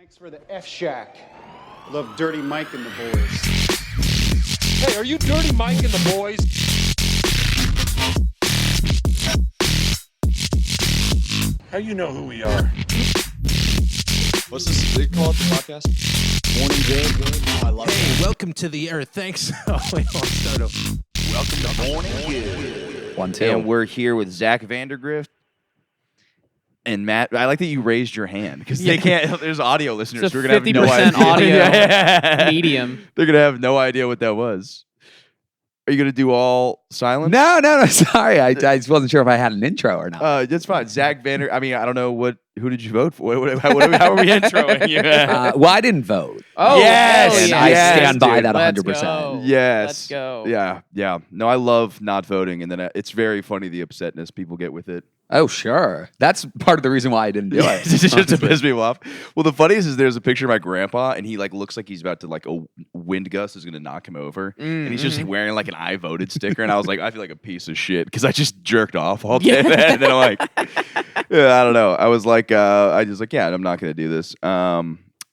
Thanks for the F Shack. Love Dirty Mike and the boys. Hey, are you Dirty Mike and the boys? How you know who we are? What's this they call it, the podcast? Morning good. Oh, I love Hey, welcome to the air. Thanks. Oh, wait, I'll start over. Welcome to Morning Good. 1, 2. And we're here with Zach Vandegrift and Matt. I like that you raised your hand because they can't. There's audio listeners. It's a who are gonna have no 50% idea. audio medium. They're gonna have no idea what that was. Are you gonna do all silence? No. Sorry, I just wasn't sure if I had an intro or not. That's fine. Zach Vander. I mean, I don't know who did you vote for? How are we introing you? Well, I didn't vote. Oh, Yes, hell and yeah. I yes, stand by dude. that Let's 100%. go. Yes. Let's go. Yeah. No, I love not voting, and then it's very funny the upsetness people get with it. Oh, sure. That's part of the reason why I didn't do it. Just to piss people off. Well, the funniest is there's a picture of my grandpa, and he like looks like he's about to like a wind gust is gonna knock him over, and he's just wearing like an "I voted" sticker, and I was like, I feel like a piece of shit because I just jerked off all day, and then I'm like, yeah, I don't know. I was like, I just like, yeah, I'm not gonna do this.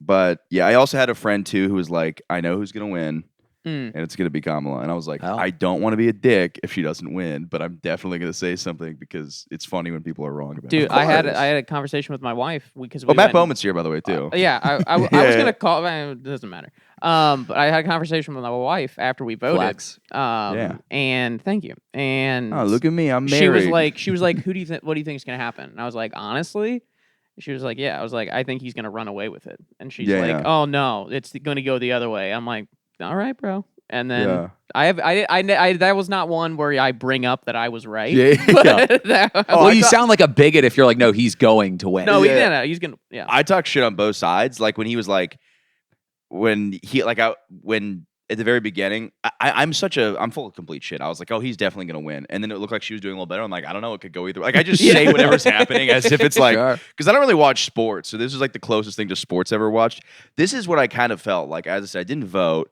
But yeah, I also had a friend too who was like, I know who's gonna win. And it's going to be Kamala. And I was like, Oh. I don't want to be a dick if she doesn't win, but I'm definitely going to say something because it's funny when people are wrong about it. Dude, Of I had course. a conversation with my wife because Oh, Matt Bowman's here, by the way, too. Yeah, I was Yeah. gonna call. It doesn't matter. But I had a conversation with my wife after we voted. Flex. Yeah. And thank you. And Oh, look at me. I'm married. she was like, what do you think is gonna happen? And I was like, honestly. She was like, yeah. I was like, I think he's gonna run away with it. And she's Yeah, like, yeah. oh no, it's gonna go the other way. I'm like, all right, bro. And then Yeah. I that was not one where I bring up that I was right. Yeah. But that- Well, I you thought- sound like a bigot if you're like, no, he's going to win. no, Yeah. he's gonna. Yeah. I talk shit on both sides. Like when he was like, when at the very beginning, I'm full of complete shit. I was like, oh, he's definitely going to win. And then it looked like she was doing a little better. I'm like, I don't know. It could go either. Like I just say whatever's happening as if it's like, Sure. because I don't really watch sports. So this is like the closest thing to sports I ever watched. This is what I kind of felt like. As I said, I didn't vote.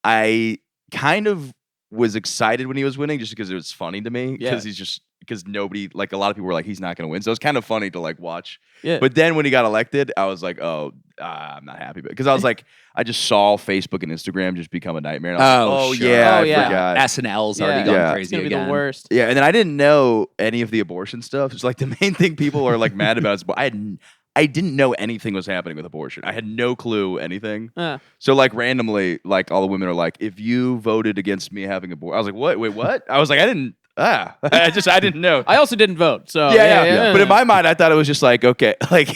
I kind of was excited when he was winning just because it was funny to me. Yeah. Because nobody, like a lot of people were like, he's not going to win. So it was kind of funny to like watch. Yeah. But then when he got elected, I was like, oh, I'm not happy. Because I was like, I just saw Facebook and Instagram just become a nightmare. And I was like, Oh, oh sure. yeah, Oh, I yeah. forgot. SNL's already Yeah. gone Yeah. crazy It's gonna be again. the worst. Yeah, and then I didn't know any of the abortion stuff. It's like the main thing people are like mad about is I didn't know anything was happening with abortion. I had no clue anything. So like randomly, like all the women are like, if you voted against me having abortion, I was like, what? Wait, what? I was like, I didn't didn't know. I also didn't vote. So Yeah. But in my mind, I thought it was just like, okay, like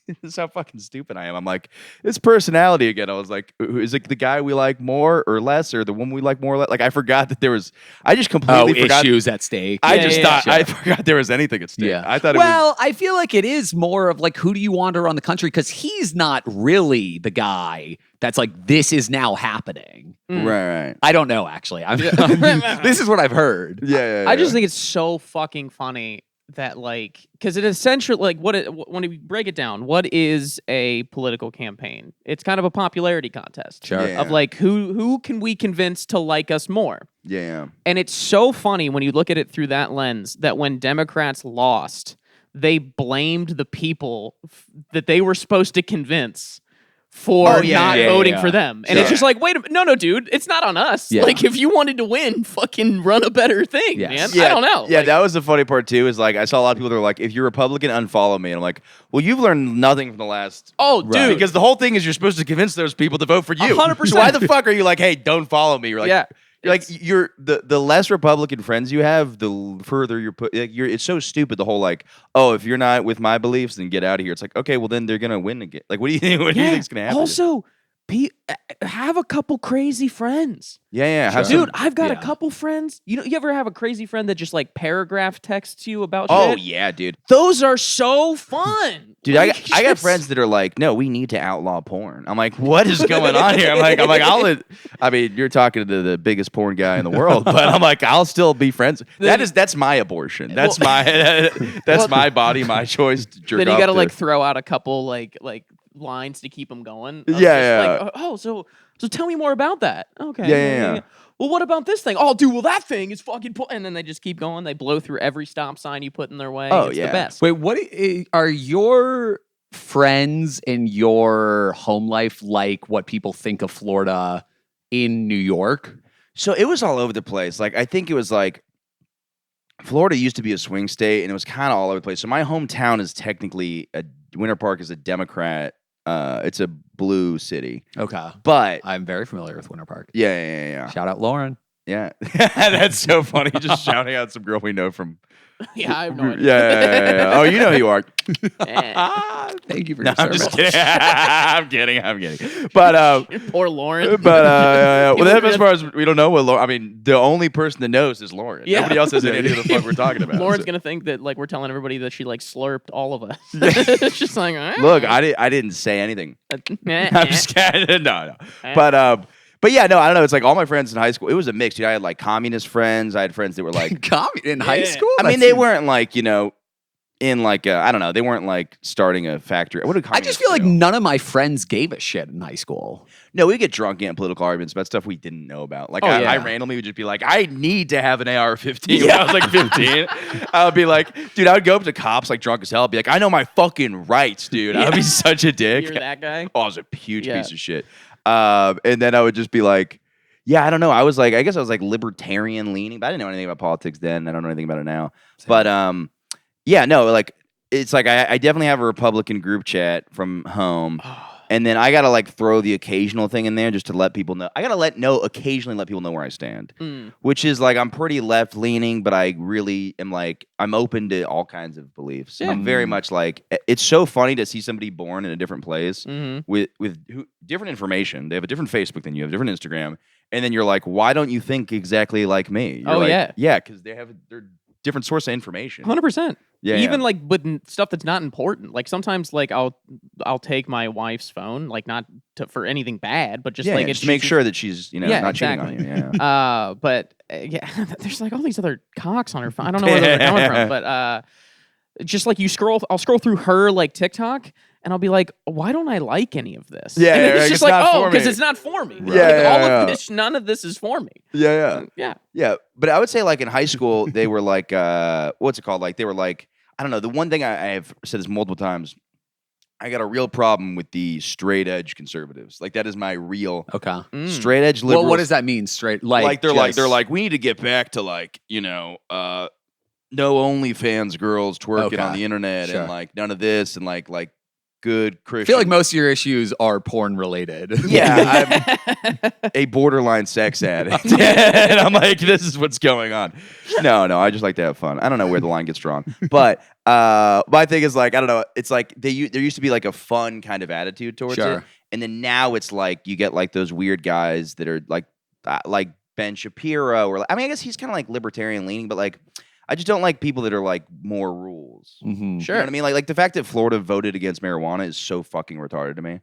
this is how fucking stupid I am. I'm like, it's personality again. I was like, is it the guy we like more or less, or the woman we like more or less? Like I forgot that there was. I just completely forgot. Issues at stake. I Yeah, just yeah, thought I forgot there was anything at stake. Yeah. I thought it was. Well, I feel like it is more of like, who do you want to run the country? Because he's not really the guy that's like, this is now happening. Right. I don't know, actually. This is what I've heard. Yeah. I just think it's so fucking funny that like because it essentially like when we break it down, what is a political campaign? It's kind of a popularity contest Sure. Yeah. of like who can we convince to like us more. Yeah. And it's so funny when you look at it through that lens that when Democrats lost, they blamed the people that they were supposed to convince for not voting for them. And it's just like, wait a minute. No, dude, it's not on us. Yeah. Like, if you wanted to win, fucking run a better thing, Yes. man. I don't know. Yeah, Like, that was the funny part too. Is like I saw a lot of people that were like, "If you're Republican, unfollow me." And I'm like, "Well, you've learned nothing from the last." oh, dude. Because the whole thing is you're supposed to convince those people to vote for you. 100%. So why the fuck are you like, "Hey, don't follow me"? You're like, Yeah. You're like you're the less Republican friends you have, the further you're put. Like, it's so stupid. The whole like, oh, if you're not with my beliefs, then get out of here. It's like, okay, well then they're gonna win again. Like, what do you think? What do you think's gonna happen? Also, have a couple crazy friends. yeah. Have Dude, some- I've got a yeah. couple friends. You ever have a crazy friend that just like paragraph texts you about oh shit? yeah, dude. Those are so fun. Dude, Like, I got just- friends that are like, no, we need to outlaw porn. I'm like, what is going on here? I'm like, I mean, you're talking to the biggest porn guy in the world, but I'm like, I'll still be friends. That's my abortion. That's my body, my choice. To jerk Then you off got to to. like throw out a couple like lines to keep them going. of Yeah, just Like, oh, so tell me more about that. Okay. Yeah. Well, what about this thing? Oh, dude, well that thing is fucking. And then they just keep going. They blow through every stop sign you put in their way. Oh, It's yeah. the best. Wait, what are your friends in your home life like what people think of Florida in New York? So it was all over the place. Like, I think it was like Florida used to be a swing state, and it was kind of all over the place. So my hometown is technically Winter Park is a Democrat. It's a blue city, Okay. but I'm very familiar with Winter Park. yeah. Shout out Lauren. Yeah, that's so funny. Just shouting out some girl we know from. Yeah, I have no idea. Yeah. Oh, you know who you are. Thank you for No, your I'm service. just kidding. I'm kidding. But Poor Lauren. well, then as far as we don't know what Lauren. I mean, the only person that knows is Lauren. Yeah. Nobody else has any idea what the fuck we're talking about. Lauren's So- gonna think that like we're telling everybody that she like slurped all of us. It's just like Look, I didn't say anything. eh, I'm just kidding. No. But yeah, no, I don't know. It's like all my friends in high school. It was a mix, dude. I had like communist friends. I had friends that were like, In high school? I mean, they weren't like, in like I don't know. They weren't like starting a factory. What do I just communists feel like do? none of my friends gave a shit in high school. No, we get drunk getting political arguments about stuff we didn't know about. Like, Oh, I yeah. randomly would just be like, I need to have an AR-15 when I was like 15. I would be like, dude, I would go up to cops like drunk as hell. I'd be like, I know my fucking rights, dude. I would be such a dick. You're that guy. Oh, I was a huge Yeah. piece of shit. And then I would just be like, yeah, I don't know. I guess I was like libertarian leaning, but I didn't know anything about politics then. I don't know anything about it now. But yeah, no, like it's like I definitely have a Republican group chat from home. And then I gotta like throw the occasional thing in there just to let people know. I gotta occasionally let people know where I stand, which is like I'm pretty left leaning, but I really am like I'm open to all kinds of beliefs. Yeah. I'm very much like it's so funny to see somebody born in a different place with different information. They have a different Facebook than you have, different Instagram, and then you're like, why don't you think exactly like me? You're Oh, like, yeah. because they're different source of information. 100%. Yeah, Even like with stuff that's not important. Like sometimes like I'll take my wife's phone, like not for anything bad, but just like just to make sure that she's Yeah, not cheating on exactly. you. Yeah. But yeah, there's like all these other cocks on her phone. I don't know where they're coming from, but just like I'll scroll through her like TikTok, and I'll be like, why don't I like any of this? Yeah, and yeah, it's like, just it's like, not oh, for because me. it's not for me. Yeah, Like, yeah, all yeah. of this, none of this is for me. Yeah. But I would say like in high school they were like what's it called? Like they were like I don't know. The one thing I have said this multiple times. I got a real problem with the straight edge conservatives. Like that is my real Okay. straight edge liberals. Well, what does that mean? Straight Like they're like we need to get back to like no OnlyFans girls twerking Okay. on the internet Sure. and like none of this and like good I Christian. feel like most of your issues are porn related. Yeah, I'm a borderline sex addict. And I'm like, this is what's going on. No, I just like to have fun. I don't know where the line gets drawn. But my thing is like, I don't know. It's like there used to be like a fun kind of attitude towards Sure. it. And then now it's like you get like those weird guys that are like Ben Shapiro or I mean, I guess he's kind of like libertarian leaning, but like I just don't like people that are like more rules. Mhm. Sure. You know what I mean? Like the fact that Florida voted against marijuana is so fucking retarded to me.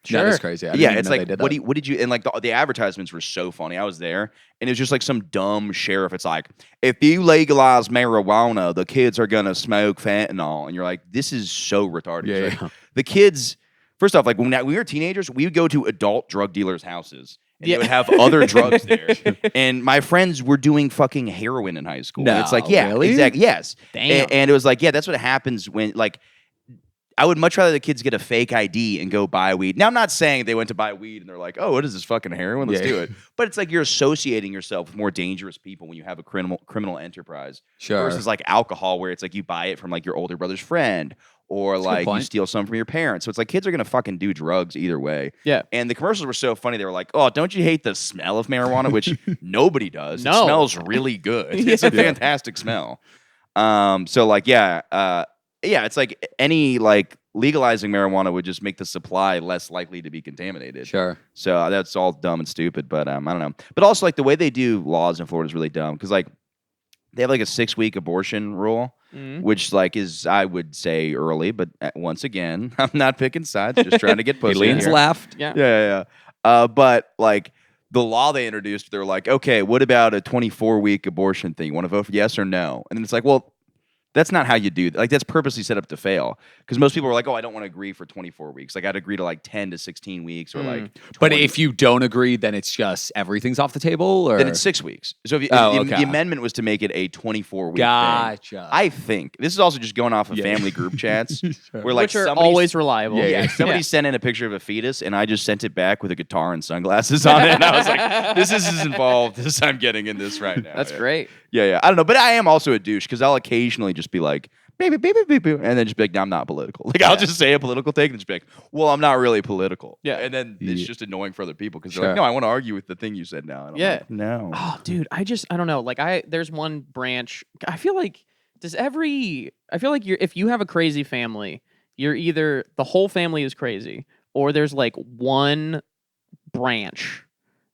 That is Sure. crazy. I didn't Yeah, even it's know they like did what that. did you and like the advertisements were so funny. I was there and it was just like some dumb sheriff. It's like if you legalize marijuana, the kids are gonna smoke fentanyl, and you're like, this is so retarded. Yeah, It's like, the kids, first off, like when we were teenagers, we would go to adult drug dealers' houses. And Yeah. they would have other drugs there. And my friends were doing fucking heroin in high school. And it's like, No, yeah, really? exactly. Yes. Damn. And it was like, yeah, that's what happens when like I would much rather the kids get a fake ID and go buy weed. Now, I'm not saying they went to buy weed and they're like, oh, what is this fucking heroin? Let's Yeah. do it. But it's like you're associating yourself with more dangerous people when you have a criminal enterprise. Sure. Versus like alcohol, where it's like you buy it from like your older brother's friend or a good like you point. steal some from your parents. So it's like kids are going to fucking do drugs either way. Yeah. And the commercials were so funny. They were like, oh, don't you hate the smell of marijuana? Which nobody does. It No. smells really good. It's a Yeah. fantastic smell. So like, yeah, it's like any like legalizing marijuana would just make the supply less likely to be contaminated. Sure. So that's all dumb and stupid, but I don't know. But also like the way they do laws in Florida is really dumb because like they have like a 6-week abortion rule, which like is I would say early, but once again, I'm not picking sides, just trying to get He pussy. leans here. left. Yeah. Yeah. But like the law they introduced, they're like, okay, what about a 24-week abortion thing? You want to vote for yes or no? And then it's like, well, That's not how you do that. Like, that's purposely set up to fail. Because most people are like, oh, I don't want to agree for 24 weeks. Like, I'd agree to like 10 to 16 weeks or like 20. But if you don't agree, then it's just everything's off the table? Or? Then it's 6 weeks. So if the amendment was to make it a 24-week Gotcha. thing. I think this is also just going off of family group chats where like Which are somebody- always reliable. somebody sent in a picture of a fetus and I just sent it back with a guitar and sunglasses on it. And I was like, this is as involved as I'm getting in this right now. That's great. Yeah. I don't know. But I am also a douche because I'll occasionally just be like, baby, and then just be like, no, I'm not political. Like, I'll just say a political take and just be like, well, I'm not really political. Yeah. And then it's just annoying for other people because they're like, no, I want to argue with the thing you said now. And I'm like, no. Oh, dude, I don't know. Like, there's one branch. I feel like if you have a crazy family, you're either the whole family is crazy or there's like one branch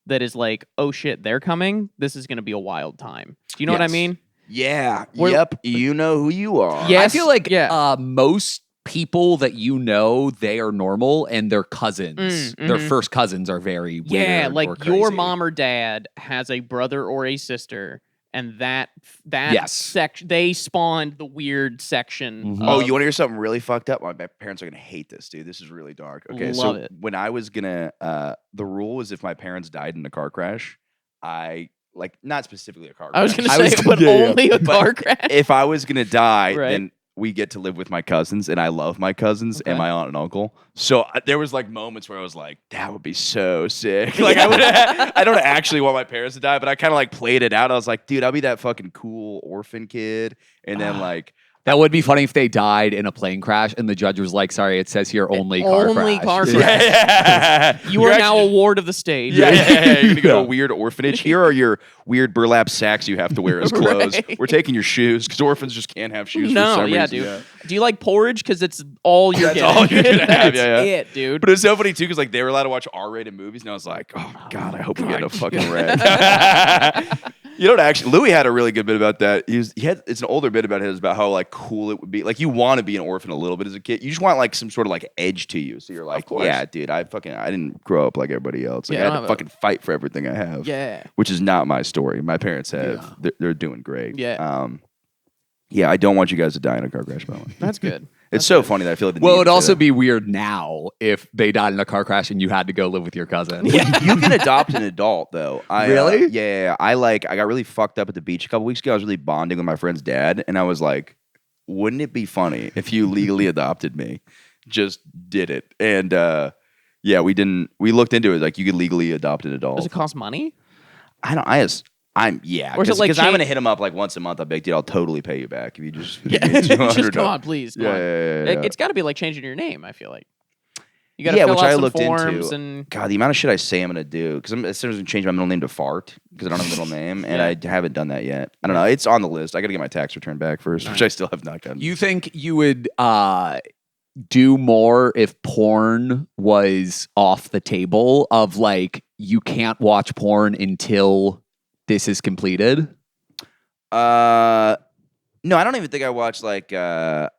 that is like, oh shit, they're coming. This is going to be a wild time. Do you know what I mean? Yeah. Yep. You know who you are. Yeah. I feel like most people that you know, they are normal and their cousins, their first cousins are very weird. Yeah, like or your crazy. mom or dad has a brother or a sister, and that section they spawned the weird section. Oh, you want to hear something really fucked up? My parents are gonna hate this, dude. This is really dark. Okay, Love it. when I was gonna, the rule was if my parents died in a car crash, like not specifically a car crash. I was gonna say, but only a car crash. If I was gonna die, Right. then we get to live with my cousins, and I love my cousins and my aunt and uncle. So there was like moments where I was like, that would be so sick. Like I don't actually want my parents to die, but I kind of like played it out. I was like, dude, I'll be that fucking cool orphan kid, and then like. That would be funny if they died in a plane crash and the judge was like, sorry, it says here only car crash. Yeah. You are now a ward of the state. Yeah. You're gonna go to a weird orphanage. Here are your weird burlap sacks you have to wear as clothes. Right. We're taking your shoes because orphans just can't have shoes. No, for some yeah, reason. dude. Do you like porridge? Because it's all you're getting. all you're gonna have, yeah. That's it, dude. But it's so funny too because like they were allowed to watch R-rated movies, and I was like, oh god, I hope we get a fucking wreck. You know what? Actually, Louis had a really good bit about that. It's an older bit about his about how like cool it would be. Like you want to be an orphan a little bit as a kid. You just want like some sort of like edge to you. So you're like, yeah, dude, I didn't grow up like everybody else. Like I had to fucking fight for everything I have. Yeah. Which is not my story. My parents have. They're doing great. Yeah. Yeah, I don't want you guys to die in a car crash, by the way. That's good. It's so funny that I feel like Well, it'd also be weird now if they died in a car crash and you had to go live with your cousin. You can adopt an adult though. Really? Yeah. I got really fucked up at the beach a couple weeks ago. I was really bonding with my friend's dad, and I was like, wouldn't it be funny if you legally adopted me? Just did it. And we looked into it. Like you could legally adopt an adult. Does it cost money? Or is it like, because I'm gonna hit him up like once a month. I'm like, dude, I'll totally pay you back if you just give me $200. Just come on, please. Come on. Yeah. It's got to be like changing your name. I feel like you got to fill which out I some looked forms into. and God, the amount of shit I say I'm gonna do because I'm as soon as I change my middle name to Fart because I don't have a middle name, and I haven't done that yet. I don't know. It's on the list. I got to get my tax return back first, which I still have not done. You think you would do more if porn was off the table of like you can't watch porn until this is completed? No, I don't even think I watch like no.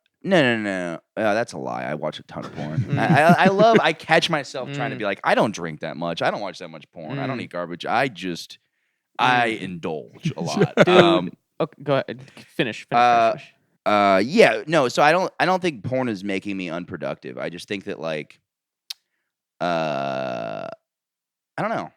That's a lie. I watch a ton of porn. I catch myself trying to be like, I don't drink that much. I don't watch that much porn. I don't eat garbage. I indulge a lot. dude. Okay, go ahead. Finish. Yeah, no. So I don't think porn is making me unproductive. I just think that like, I don't know.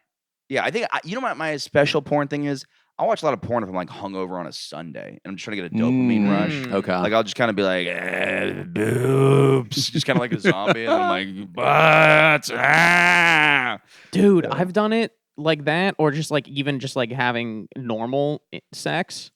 Yeah, I think you know what my special porn thing is. I watch a lot of porn if I'm like hungover on a Sunday and I'm just trying to get a dopamine rush. Okay. Like I'll just kind of be like, boobs, just kind of like a zombie, and I'm like, butts, Dude, I've done it like that, or just like even just like having normal sex.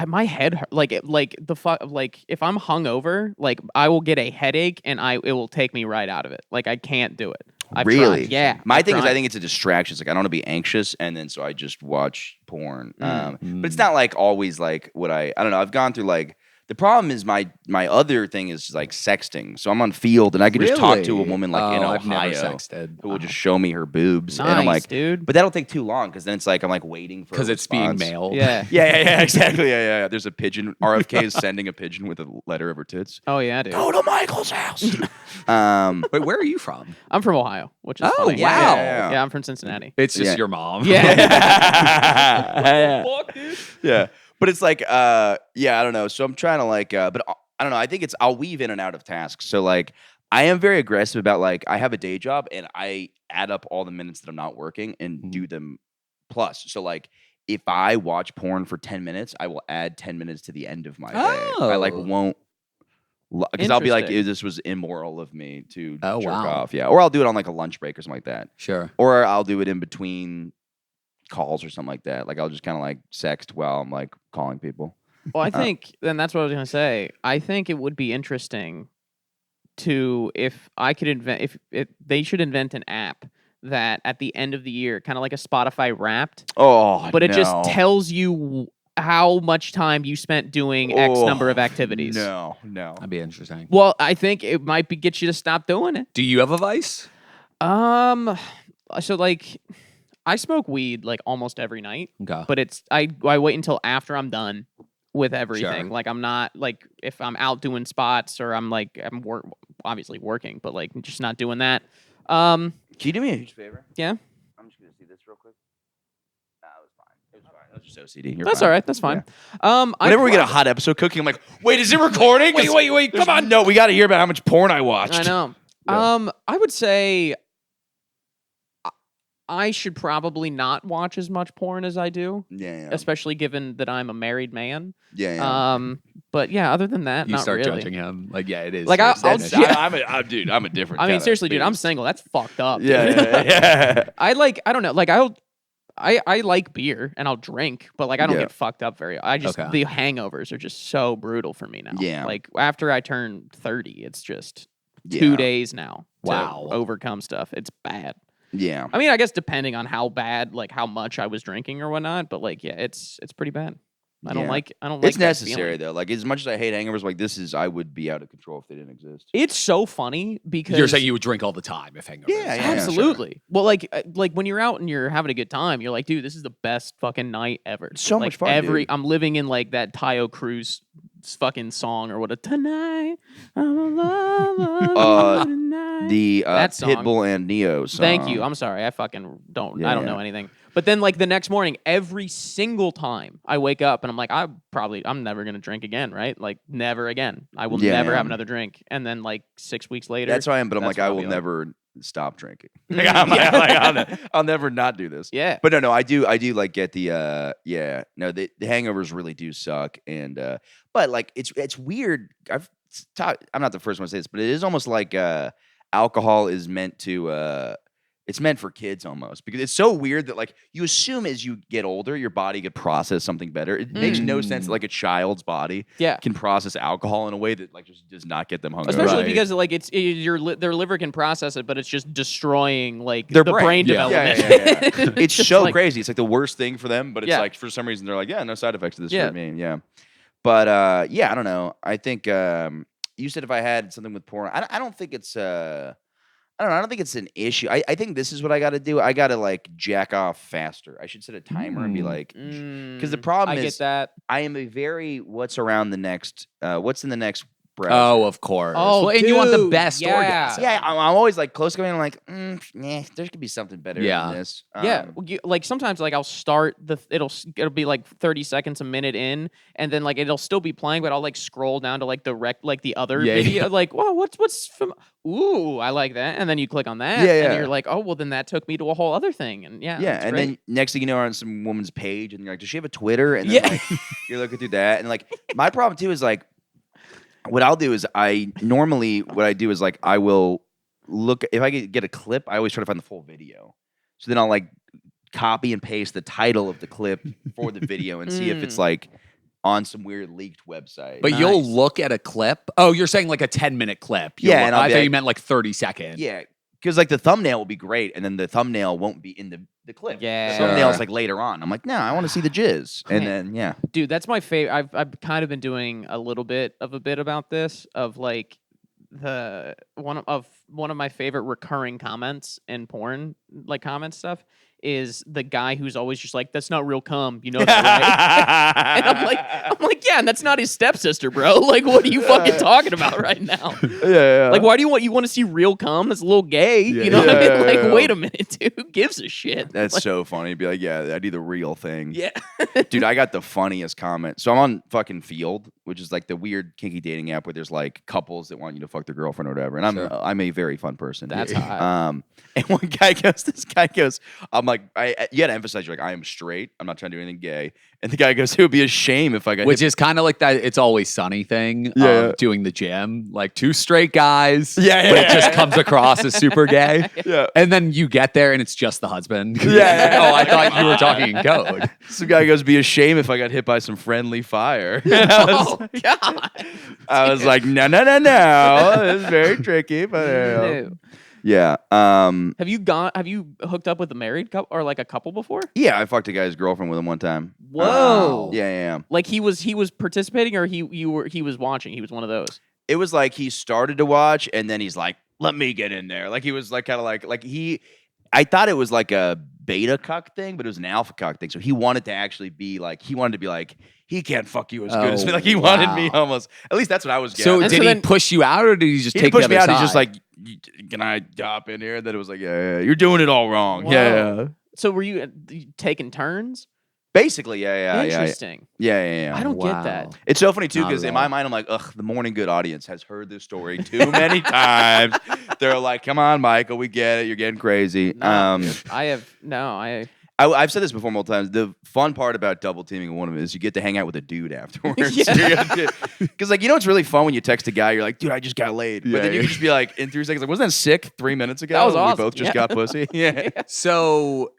My head hurt. Like if I'm hungover, like I will get a headache and it will take me right out of it. Like I can't do it. I've Really? tried. Yeah. My I've thing is, tried. I think it's a distraction. It's like I don't want to be anxious, and then so I just watch porn. But it's not like always like what I don't know. I've gone through like the problem is my other thing is like sexting. So I'm on Field, and I can just talk to a woman like in I've never Ohio sexted. who will just show me her boobs, Nice, and I'm like, dude. But that'll take too long because then it's like I'm like waiting for Because it's being mailed. Yeah. Yeah, exactly. Yeah. There's a pigeon. RFK is sending a pigeon with a letter of her tits. Oh yeah, dude. Go to Michael's house. Wait, where are you from? I'm from Ohio, which is Oh, funny. wow. Yeah, I'm from Cincinnati. It's just Yeah. your mom. Yeah. yeah. Fuck, dude. Yeah. But it's like, I don't know. So I'm trying to like, but I don't know. I think I'll weave in and out of tasks. So like, I am very aggressive about like, I have a day job and I add up all the minutes that I'm not working and do them plus. So like, if I watch porn for 10 minutes, I will add 10 minutes to the end of my day. I like won't, because I'll be like, Interesting. this was immoral of me to Oh, jerk wow. off. Yeah. Or I'll do it on like a lunch break or something like that. Sure. Or I'll do it in between calls or something like that. Like I'll just kind of like sext while I'm like calling people. Well, I think, and that's what I was going to say. I think it would be interesting to, if I could invent, if they should invent an app that at the end of the year, kind of like a Spotify Wrapped, but it just tells you how much time you spent doing X number of activities. No. That'd be interesting. Well, I think it might get you to stop doing it. Do you have a vice? So like, I smoke weed like almost every night, Okay. but I wait until after I'm done with everything. Sure. Like I'm not like, if I'm out doing spots or I'm obviously working, but like just not doing that. Can you do me a huge favor? Yeah, I'm just gonna see this real quick. Nah, it was fine. It was fine. That was just OCD. You're that's fine. all right. That's fine. Whenever we get a hot episode cooking, I'm like, wait, is it recording? Wait, come on. No, we got to hear about how much porn I watched. I know. Yeah. I would say I should probably not watch as much porn as I do, Yeah. especially given that I'm a married man. Yeah. But yeah, other than that, You not start really. judging him. Like, yeah, it is. Like, yours, I'll- isn't it? yeah. I'm a different. I mean, kinda seriously, dude, I'm beast. single. That's fucked up. dude. Yeah. I don't know. Like I like beer and I'll drink, but like I don't Yeah. get fucked up I just Okay. the hangovers are just so brutal for me now. Yeah. Like after I turn 30, it's just Yeah. 2 days now to Wow. overcome stuff. It's bad. Yeah. I mean, I guess depending on how bad, like how much I was drinking or whatnot, but like yeah, it's pretty bad. I don't Yeah. like It's that necessary feeling. though. Like as much as I hate hangovers, like I would be out of control if they didn't exist. It's so funny because You're saying you would drink all the time if hangovers. Yeah, yeah. absolutely. Well, like when you're out and you're having a good time, you're like, dude, this is the best fucking night ever. So like, much fun, dude. I'm living in like that Tayo Cruz fucking song or what? Tonight I'm alone tonight. The That song. Pitbull and Neo song. Thank you. I'm sorry. I fucking don't. I don't know Yeah. anything. But then, like the next morning, every single time I wake up and I'm like, I'm never gonna drink again, right? Like never again. I will Yeah, never yeah. have another drink. And then like 6 weeks later, That's why I am, but I'm that's like, I when I'll will be like- never stop drinking. I'll never not do this. Yeah. But no, I do like get the the hangovers really do suck, and but like it's weird. I'm not the first one to say this, but it is almost like alcohol is meant to it's meant for kids almost, because it's so weird that like you assume as you get older your body could process something better. It makes no sense that like a child's body Yeah. can process alcohol in a way that like just does not get them hungover. Especially Right. because like their liver can process it, but it's just destroying like Their the brain. brain Yeah. development. Yeah. It's just so like- crazy. It's like the worst thing for them, but it's Yeah. like for some reason they're like, yeah, no side effects to this Yeah. for me. Yeah. But I don't know. I think you said if I had something with porn, I don't think it's I don't know. I don't think it's an issue. I think this is what I got to do. I got to like jack off faster. I should set a timer and be like, because the problem I is get that. I am a very what's in the next browser. Oh, of course. Oh, Well, and you want the dude, best yeah. orgasm. Yeah, I'm always like close going. I'm like, there could be something better Yeah. than this. Yeah, like sometimes like I'll start it'll be like 30 seconds a minute in, and then like it'll still be playing, but I'll like scroll down to like the other Yeah, video, yeah. like whoa, what's from? Ooh, I like that, and then you click on that, Yeah, and yeah. you're like, oh well, then that took me to a whole other thing, and yeah, Yeah, it's and great. then next thing you know, you're on some woman's page, and you're like, does she have a Twitter? And then Yeah. like, you're looking through that, and like my problem too is like, what I'll do is I will look if I get a clip, I always try to find the full video. So then I'll like copy and paste the title of the clip for the video and see if it's like on some weird leaked website. But you'll look at a clip. Oh, you're saying like a 10-minute clip. Yeah, You'll and look- I'll I be thought like- you meant like 30 seconds. yeah, because like the thumbnail will be great, and then the thumbnail won't be in the clip. Yeah. the Sure. thumbnail's like later on. I'm like, no, I want to see the jizz, and Man. then yeah. Dude, that's my favorite. I've kind of been doing a little bit about this of like one of my favorite recurring comments in porn, like comment stuff, is the guy who's always just like, "That's not real cum," you know that, right? And I'm like, yeah, and that's not his stepsister, bro. Like, what are you fucking talking about right now? Yeah. Like, why do you want to see real cum? That's a little gay. You know what I mean? Like, wait a minute, dude. Who gives a shit? That's Like, so funny. Be like, yeah, I need the real thing. yeah. Dude, I got the funniest comment. So I'm on fucking Field, which is like the weird kinky dating app where there's like couples that want you to fuck their girlfriend or whatever. And I'm a very fun person. That's hot. And this guy goes, I'm like, you gotta emphasize, you're like, I am straight. I'm not trying to do anything gay. And the guy goes, it would be a shame if I got Which is kind of like that It's Always Sunny thing Yeah. of doing the gym. Like two straight guys. Yeah, But it just comes across as super gay. Yeah. And then you get there and it's just the husband. Yeah. Oh, I thought you were talking in code. Some guy goes, be a shame if I got hit by some friendly fire. Oh God. I was like, no. It's very tricky, but Ew. yeah. Have you hooked up with a married couple or like a couple before? Yeah, I fucked a guy's girlfriend with him one time. Whoa. Yeah. Like he was participating or he was watching. He was one of those. It was like he started to watch and then he's like, let me get in there. Like he was like kind of like I thought it was like a beta cuck thing, but it was an alpha cuck thing. So he wanted to actually be like, he can't fuck you as good as me. Like he wanted me almost. At least that's what I was getting. So And did so he then- push you out or did he just He take pushed the me other out. side? He's just like, can I hop in here? And then it was like, yeah, you're doing it all wrong. Wow. Yeah. So were you taking turns? Basically, yeah. Interesting. Yeah. I don't Wow. get that. It's so funny too Not because at in my all. mind I'm like, ugh, the Morning Good audience has heard this story too many times. They're like, come on, Michael, we get it. You're getting crazy. I've said this before multiple times. The fun part about double teaming one of them is you get to hang out with a dude afterwards. Because like it's really fun when you text a guy, you're like, dude, I just got laid. But then you can just be like, in 3 seconds, like, wasn't that sick 3 minutes ago? That was We awesome. both just Yeah. got pussy. Yeah. So,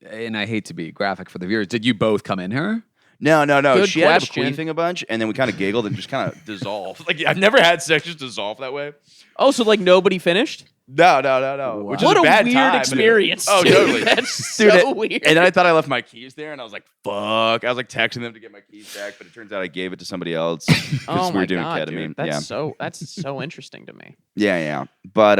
and I hate to be graphic for the viewers, did you both come in her? No. Good She ended up question. queefing a bunch, and then we kind of giggled and just kind of dissolved. Like I've never had sex just dissolve that way. Oh, so like nobody finished? No. Which is What a bad weird time, but it- experience. Oh, dude. totally. That's Dude, so weird. And then I thought I left my keys there, and I was like, "Fuck!" I was like texting them to get my keys back, but it turns out I gave it to somebody else because oh we my were doing God, ketamine. dude. That's so interesting to me. Yeah. But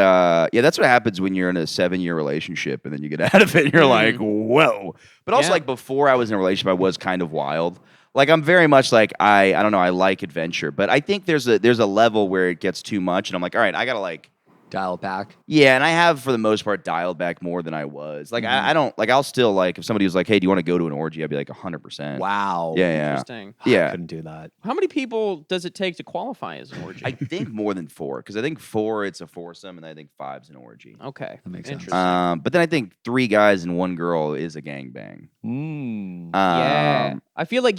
that's what happens when you're in a 7-year relationship, and then you get out of it, and you're like, "Whoa!" But also, Yeah. like before I was in a relationship, I was kind of wild. Like I'm very much like I don't know. I like adventure, but I think there's a level where it gets too much, and I'm like, all right, I gotta like. Dial it back. Yeah, and I have for the most part dialed back more than I was. Like I don't like. I'll still like if somebody was like, "Hey, do you want to go to an orgy?" I'd be like 100%. Wow. Yeah. Interesting. I Yeah. couldn't do that. How many people does it take to qualify as an orgy? I think more than 4 because I think 4 it's a foursome and I think 5's an orgy. Okay. That makes sense. Interesting. But then I think 3 guys and 1 girl is a gangbang. Yeah. I feel like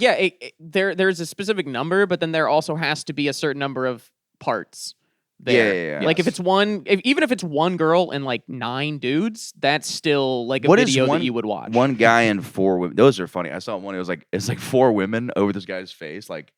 there's a specific number, but then there also has to be a certain number of parts. There. Yeah. Like if it's even if it's 1 girl and like 9 dudes, that's still like a What is video one- that you would watch. 1 guy and 4 women. Those are funny. I saw one. It's like 4 women over this guy's face, like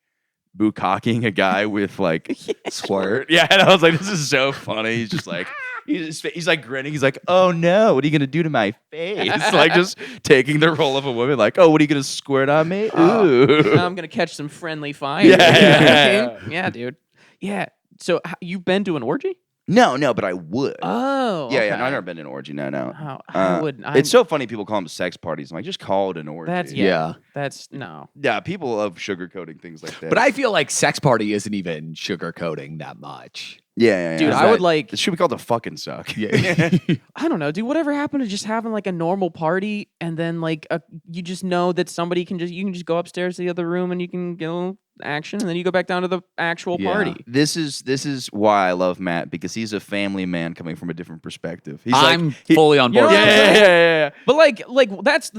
bukkake a guy with like squirt. Yeah, and I was like, this is so funny. He's just like. He's like grinning. He's like, "Oh no, what are you gonna do to my face?" Like just taking the role of a woman. Like, "Oh, what are you gonna squirt on me?" Ooh. Now I'm gonna catch some friendly fire. Yeah. Yeah, dude. Yeah. So you've been to an orgy? No, but I would. Oh. Yeah. okay. No, I've never been to an orgy. No. I would. It's so funny. People call them sex parties. I'm like, just call it an orgy. That's Yeah. That's no. Yeah, people love sugarcoating things like that. But I feel like sex party isn't even sugarcoating that much. yeah. Dude, Is I would that- like. It should be called a fucking suck. Yeah. I don't know, dude. Whatever happened to just having like a normal party, and then like you just know that somebody you can just go upstairs to the other room and you can get a little action, and then you go back down to the actual Yeah. party. This is why I love Matt because he's a family man coming from a different perspective. He's I'm like, fully on You know board. what with I'm that. yeah. But like that's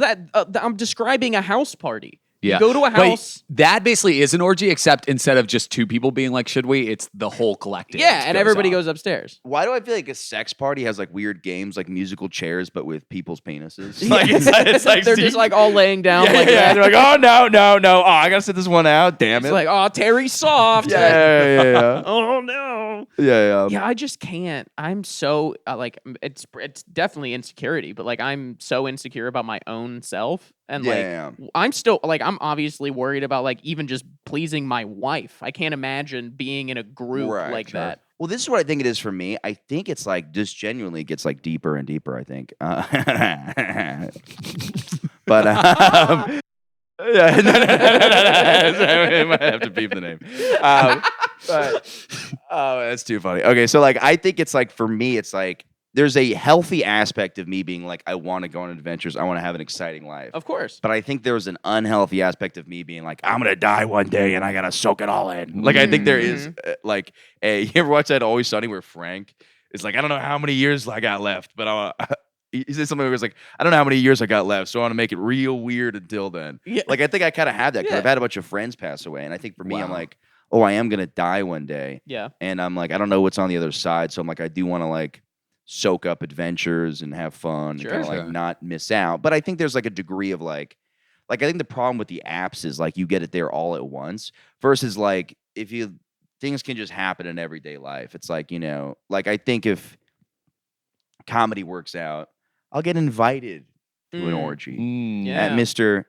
I'm describing a house party. Yeah. You go to a But house. that basically is an orgy, except instead of just 2 people being like, should we? It's the whole collective. Yeah, and everybody on. goes upstairs. Why do I feel like a sex party has like weird games like musical chairs but with people's penises? Like it's like They're just like all laying down like that. They're like, oh no. Oh, I gotta sit this one out. Damn It's it. like, oh, Terry's soft. yeah. Oh no. Yeah. Yeah, I just can't. I'm so like it's definitely insecurity, but like I'm so insecure about my own self And Yeah. I'm still like, I'm obviously worried about like even just pleasing my wife. I can't imagine being in a group Right, like sure. that. Well, this is what I think it is for me. I think it's like just genuinely gets like deeper and deeper. I think, but yeah, no. I might have to beep the name. But that's too funny. Okay, so like I think it's like for me, it's like there's a healthy aspect of me being like I want to go on adventures. I want to have an exciting life. Of course. But I think there was an unhealthy aspect of me being like, I'm gonna die one day and I gotta soak it all in. Like I think there is like you ever watch that Always Sunny where Frank is like, I don't know how many years I got left, but he said something where it was like, I don't know how many years I got left, so I want to make it real weird until then. Yeah. Like I think I kind of had that because Yeah. I've had a bunch of friends pass away, and I think for me, I'm Wow. like, oh, I am gonna die one day, Yeah. and I'm like, I don't know what's on the other side, so I'm like, I do want to like soak up adventures and have fun Sure, and kind of like sure. not miss out. But I think there's like a degree of like I think the problem with the apps is like you get it there all at once versus like if you things can just happen in everyday life. It's like, like I think if comedy works out, I'll get invited to an orgy Yeah. at Mr.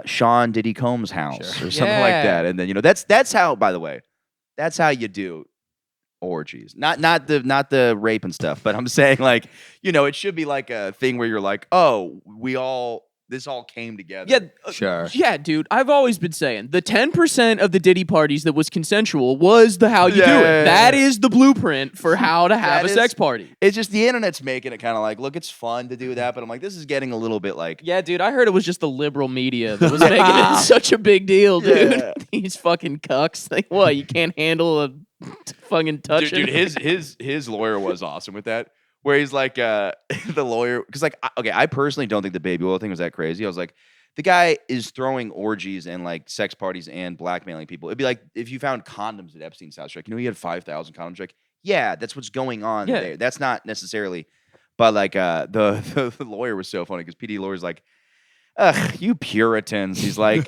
Sean Diddy Combs' house or something like Yeah. that. And then, that's how, by the way, that's how you do orgies. Not the rape and stuff, but I'm saying like, it should be like a thing where you're like, oh, this all came together. Yeah, Sure. yeah, dude. I've always been saying the 10% of the Diddy parties that was consensual was the how you do Yeah. it. That is the blueprint for how to have That a sex is- party. It's just the internet's making it kind of like, look, it's fun to do that, but I'm like, this is getting a little bit like, Yeah, dude. I heard it was just the liberal media that was making it such a big deal, dude. Yeah. These fucking cucks. Like, what? You can't handle a fucking touching? dude, his lawyer was awesome with that. Where he's like, the lawyer, because like, I personally don't think the baby oil thing was that crazy. I was like, the guy is throwing orgies and like sex parties and blackmailing people. It'd be like if you found condoms at Epstein's house. Like, he had 5,000 condoms. Like, yeah, that's what's going on Yeah. there. That's not necessarily, but like the lawyer was so funny because PD lawyer's like, ugh, you Puritans. He's like,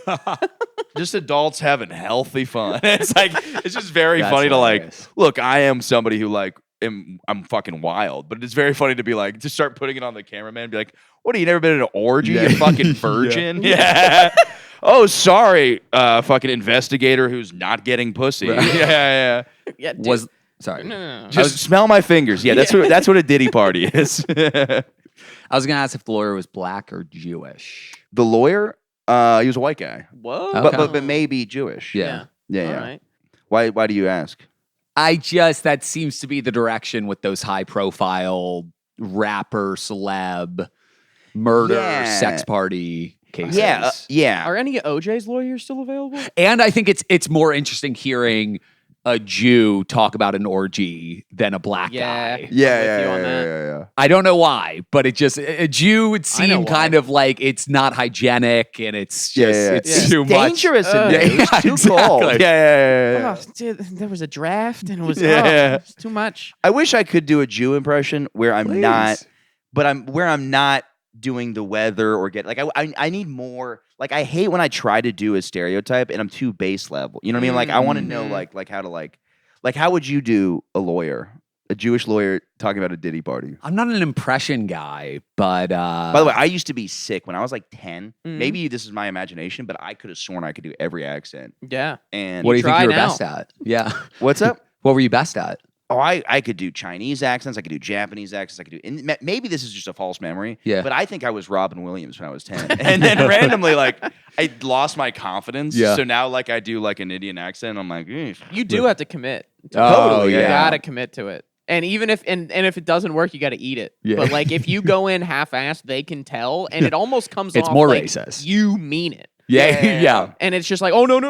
just adults having healthy fun. It's like it's just very That's funny to like hilarious. look. I am somebody who like I'm fucking wild, but it's very funny to be like to start putting it on the cameraman and be like, what, have you never been in an orgy, Yeah. you fucking virgin? Yeah. Oh, sorry, fucking investigator who's not getting pussy. Right. Yeah. Yeah, dude. Was sorry. No. Just smell my fingers. Yeah, that's what a Diddy party is. I was gonna ask if the lawyer was black or Jewish. The lawyer, he was a white guy, Whoa. Okay. but maybe Jewish. Yeah. Yeah. All right. Why do you ask? That seems to be the direction with those high profile rapper, celeb, murder, Yeah. sex party cases. Yeah. Are any of OJ's lawyers still available? And I think it's more interesting hearing a Jew talk about an orgy than a black Yeah. guy. with you on that. yeah. I don't know why, but it just a Jew would I know seem why. kind of like it's not hygienic and it's just it's It's too much. dangerous in Uh, there. yeah, It's too exactly. cold. Yeah. Oh, dude, there was a draft and it was Yeah. it's too much. I wish I could do a Jew impression where I'm Please. not, but I'm not doing the weather or get like I need more. Like I hate when I try to do a stereotype and I'm too base level. You know what I mean? Like I want to know like how to like how would you do a Jewish lawyer talking about a Diddy party? I'm not an impression guy, but By the way, I used to be sick when I was like 10. Maybe this is my imagination, but I could have sworn I could do every accent. Yeah. And what do you think try you were now. best at? Yeah. what's up? What were you best at? Oh, I could do Chinese accents. I could do Japanese accents. I could do. And maybe this is just a false memory. Yeah. But I think I was Robin Williams when I was 10, and then randomly like I lost my confidence. Yeah. So now like I do like an Indian accent. I'm like, You do have to commit. Totally, You yeah. gotta commit to it. And even if and if it doesn't work, you gotta eat it. Yeah. But like if you go in half-assed, they can tell, and it almost comes It's off more like racist. you mean it. Yeah. And it's just like, oh no,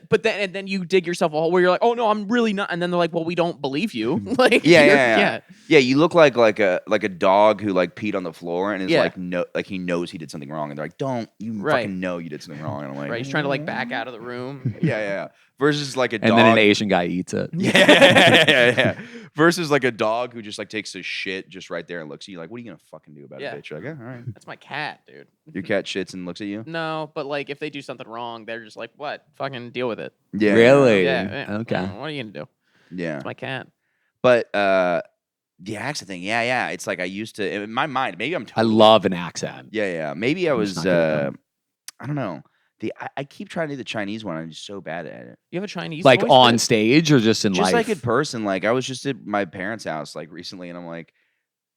but then you dig yourself a hole where you're like, oh no, I'm really not. And then they're like, well, we don't believe you. Like, yeah. You look like a dog who like peed on the floor and is Yeah. like he knows he did something wrong, and they're like, don't you Right. fucking know you did something wrong? And I'm like, Right, he's trying to like back out of the room. yeah. Versus like a dog. And then an Asian guy eats it. Yeah. Versus like a dog who just like takes a shit just right there and looks at you like, what are you gonna fucking do about Yeah. it, bitch? You're like, yeah, all right. That's my cat, dude. Your cat shits and looks at you. No, but like if they do something wrong, they're just like, what? Fucking deal with it. Yeah. Really? Yeah. Okay. What are you gonna do? Yeah. It's my cat. But The accent thing, yeah. It's like I used to in my mind. Maybe I'm. I Totally, love an accent. Yeah. Maybe I was. just not good at them. I don't know. I keep trying to do the Chinese one. I'm just so bad at it. You have a Chinese Like voice on bit? stage or just in Just life? like in person. Like I was just at my parents' house like recently, and I'm like,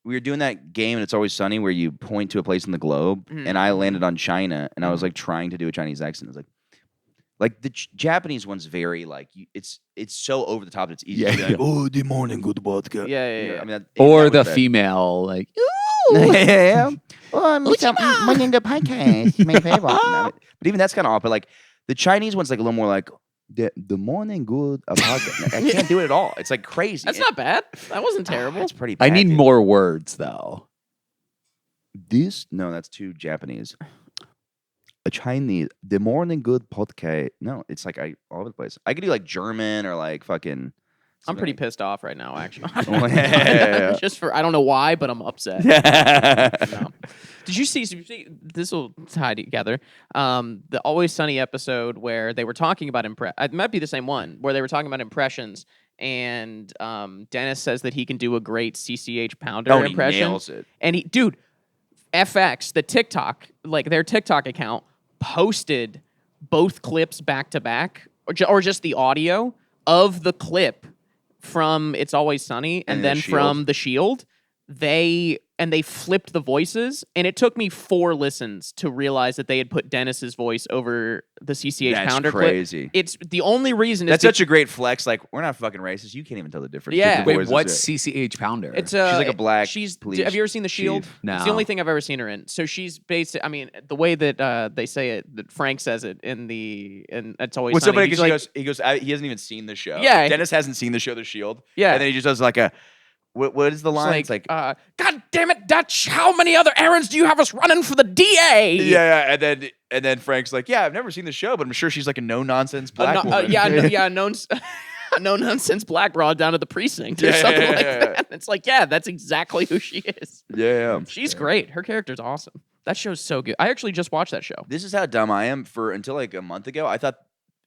we were doing that game, and It's Always Sunny, where you point to a place in the globe, and I landed on China, and I was like trying to do a Chinese accent. It was like the Japanese one's very like it's so over the top that it's easy to be like, oh, good morning, good vodka. Yeah. I mean, or the was bad. female, like, yeah. Oh, morning the podcast. My favorite. No, but even that's kind of off. But like the Chinese one's like a little more like the morning good podcast. I can't do it at all. It's like crazy. That's not bad. That wasn't terrible. That's pretty bad. I need dude. more words though. No, that's too Japanese. A Chinese, the morning good podcast. No, it's like all over the place. I could do like German or like fucking. I'm pretty pissed off right now, actually. Yeah. Just for I don't know why, but I'm upset. Yeah. No. Did you see? This will tie together. The Always Sunny episode where they were talking about it might be the same one where they were talking about impressions, and Dennis says that he can do a great CCH Pounder impression. He nails it. And dude, FX, the TikTok, like their TikTok account, posted both clips back to back, or just the audio of the clip from It's Always Sunny and then from The Shield. They flipped the voices, and it took me 4 listens to realize that they had put Dennis's voice over the CCH Pounder crazy. clip. It's the only reason. That's such a great flex. Like we're not fucking racist. You can't even tell the difference. Yeah. The Wait, voices what's are- CCH Pounder? It's She's like a black She's. police Have you ever seen The Shield? chief. No. It's the only thing I've ever seen her in. So she's based. I mean, the way that they say it, that Frank says it in It's Always What's Sunny. somebody he's because like, he goes he hasn't even seen the show. Yeah. Dennis hasn't seen the show The Shield. Yeah. And then he just does like a what is the line? It's like God damn it, Dutch! How many other errands do you have us running for the DA? yeah, and then Frank's like, yeah, I've never seen the show, but I'm sure she's like a no nonsense black woman. No nonsense black broad down at the precinct or Yeah, something yeah, like yeah. that. It's like, yeah, that's exactly who she is. Yeah. She's great. Her character's awesome. That show's so good. I actually just watched that show. This is how dumb I am. Until like a month ago, I thought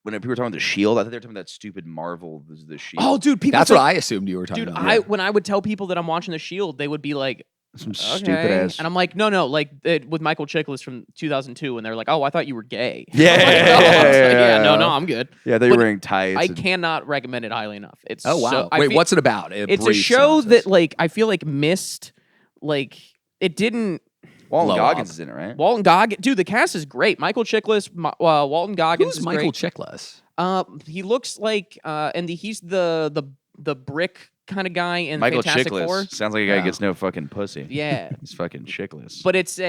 when people were talking about The Shield, I thought they were talking about that stupid Marvel The Shield. Oh, dude, people. That's think, what I assumed you were talking Dude, about. when I would tell people that I'm watching The Shield, they would be like, some okay. stupid ass. And I'm like, no, like with Michael Chiklis from 2002, and they're like, oh, I thought you were gay. Yeah, I'm like, yeah, no. I was like, yeah. no, I'm good. Yeah, they were But wearing tights. I and- cannot recommend it highly enough. It's Oh wow! so, I Wait, feel- what's it about? It's a show that like I feel like missed, like it didn't. Walton blow Goggins up. is in it, right? Walton Goggins, dude, the cast is great. Michael Chiklis, Walton Goggins Who's is Michael great. Chiklis? He looks like, he's the brick kind of guy in Michael Fantastic Chiklis. Four. Sounds like a guy Yeah. who gets no fucking pussy. Yeah, He's fucking chickless. but it's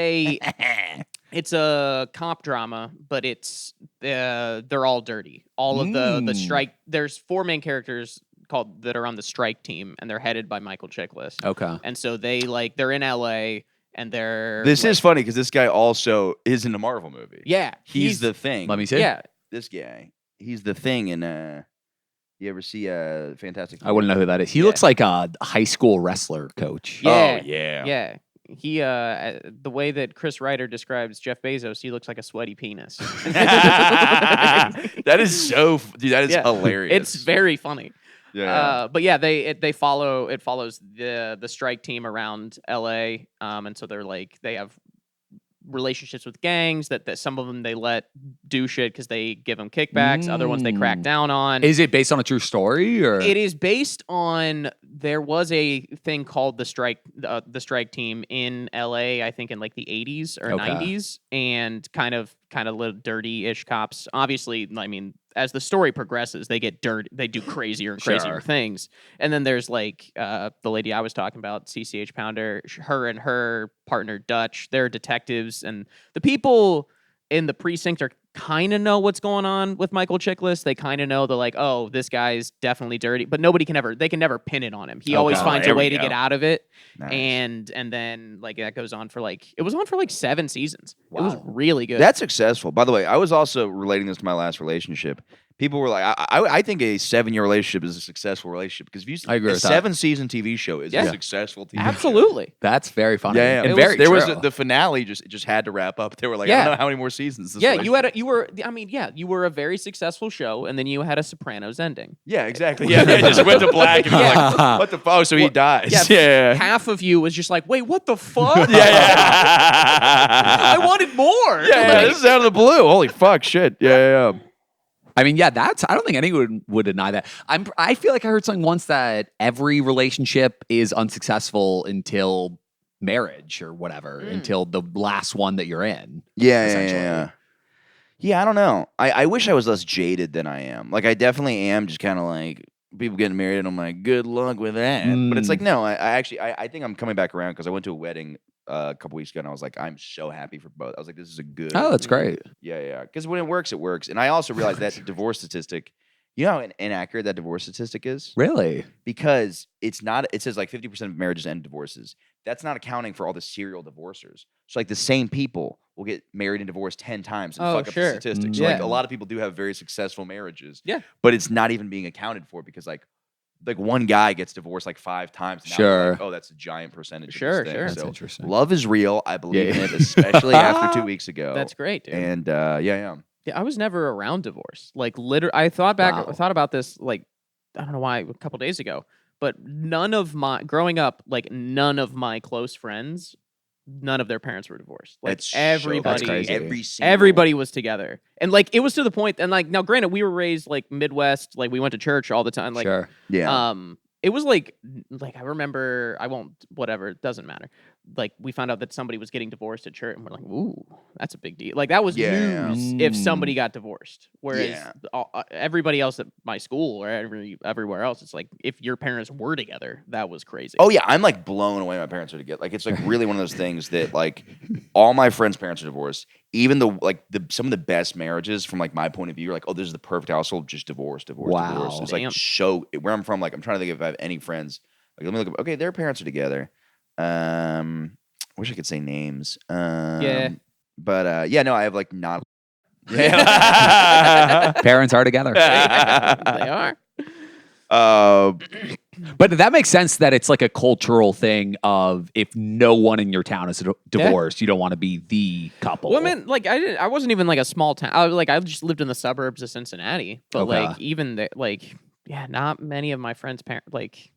a cop drama, but they're all dirty. All of the strike. There's 4 main characters that are on the strike team, and they're headed by Michael Chiklis. Okay. And so they're in LA, and they're This like, is funny because this guy also is in a Marvel movie. yeah, He's the thing. Let me see. yeah. This guy. He's the thing in you ever see Fantastic Four? I wouldn't know who that is. He Yeah. looks like a high school wrestler coach. Yeah. Oh yeah. Yeah. He the way that Chris Ryder describes Jeff Bezos, he looks like a sweaty penis. That is so dude, that is Yeah. hilarious. It's very funny. yeah. But yeah, it follows the strike team around LA. And so they have relationships with gangs that some of them they let do shit because they give them kickbacks. Other ones they crack down on. Is it based on a true story or? It is based on there was a thing called the strike team in LA, I think in like the 80s or Okay. 90s, and kind of little dirty-ish cops. Obviously, I mean, as the story progresses, they get dirty. They do crazier and crazier Sure. things. And then there's like the lady I was talking about, CCH Pounder, her and her partner Dutch. They're detectives, and the people in the precinct are kind of know what's going on with Michael Chiklis. They kind of know they're like, oh, this guy's definitely dirty, but they can never pin it on him. He always Okay. finds There a we way to go. get out of it. Nice. And then like that goes on for it was on for like 7 seasons. It was really good. That's successful. By the way, I was also relating this to my last relationship. people were like, I think a 7-year relationship is a successful relationship because if you I agree a with that. 7-season TV show is a Yeah. successful TV show. Absolutely. That's very funny. Yeah, And yeah. very there was true. the finale just had to wrap up. They were like, I Yeah. don't know how many more seasons. This Yeah, you were a very successful show, and then you had a Sopranos ending. Yeah, exactly. Yeah, it just went to black. And you're Yeah. like, what the fuck? Oh, so he dies. Yeah, Yeah. half of you was just like, wait, what the fuck? Yeah. I wanted more. Yeah, this is out of the blue. Holy fuck, shit. Yeah. I mean, yeah, I don't think anyone would deny that. I feel like I heard something once that every relationship is unsuccessful until marriage or whatever, until the last one that you're in. essentially. Yeah, I don't know. I wish I was less jaded than I am. Like, I definitely am just kind of like, people getting married, and I'm like, good luck with that. But it's like, no, I actually think I'm coming back around because I went to a wedding a couple weeks ago, and I was like, I'm so happy for both. I was like, this is a good. Oh, that's great. Yeah. Because when it works, it works. And I also realized that divorce statistic, you know how inaccurate that divorce statistic is? Really? Because it's not, it says like 50% of marriages end divorces. That's not accounting for all the serial divorcers. So like the same people will get married and divorced 10 times and fuck up sure. the statistics. So like Yeah. a lot of people do have very successful marriages. Yeah. But it's not even being accounted for because like one guy gets divorced like 5 times. And now Sure. we're like, oh, that's a giant percentage. Sure, of this thing. sure. That's So interesting. love is real. I believe Yeah. in it, especially after 2 weeks ago. That's great, dude. And yeah. Yeah, I was never around divorce. Like, I thought about this, like, I don't know why, a couple days ago. But growing up, like, none of my close friends, none of their parents were divorced. Like, That's so everybody, crazy. everybody was together. And, like, it was to the point, and, like, now, granted, we were raised, like, Midwest, like, we went to church all the time. Like, Sure. Yeah. it was like I remember, whatever, it doesn't matter. Like, we found out that somebody was getting divorced at church, and we're like, ooh, that's a big deal. Like, that was Yeah. news if somebody got divorced. Whereas Yeah. everybody else at my school or everywhere else, it's like, if your parents were together, that was crazy. Oh yeah, I'm like blown away my parents are together. Like it's like really one of those things that like all my friends' parents are divorced. Even some of the best marriages from like my point of view, you're like, oh, this is the perfect household, just divorce. Wow. Divorce. It's Damn. like so where I'm from, like I'm trying to think if I have any friends. Like let me look up, okay, their parents are together. Wish I could say names. Yeah. But no, I have like not Parents are together. They are. But that makes sense that it's like a cultural thing of if no one in your town is divorced, you don't want to be the couple. Well, I mean, like, I wasn't even like a small town. I just lived in the suburbs of Cincinnati. But Okay. like, even not many of my friends' parents, like,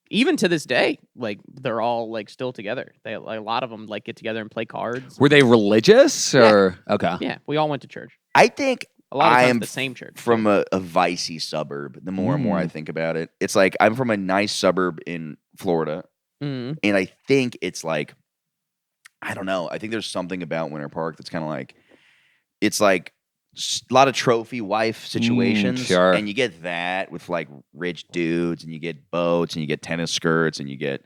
even to this day, like, they're all like still together. They like, a lot of them like get together and play cards. Were they religious or okay? Yeah, we all went to church. I think A lot of I times am the same church. from a vicey suburb. The more and more I think about it, it's like I'm from a nice suburb in Florida, Mm. and I think it's like I don't know. I think there's something about Winter Park that's kind of like it's like a lot of trophy wife situations, sure. and you get that with like rich dudes, and you get boats, and you get tennis skirts, and you get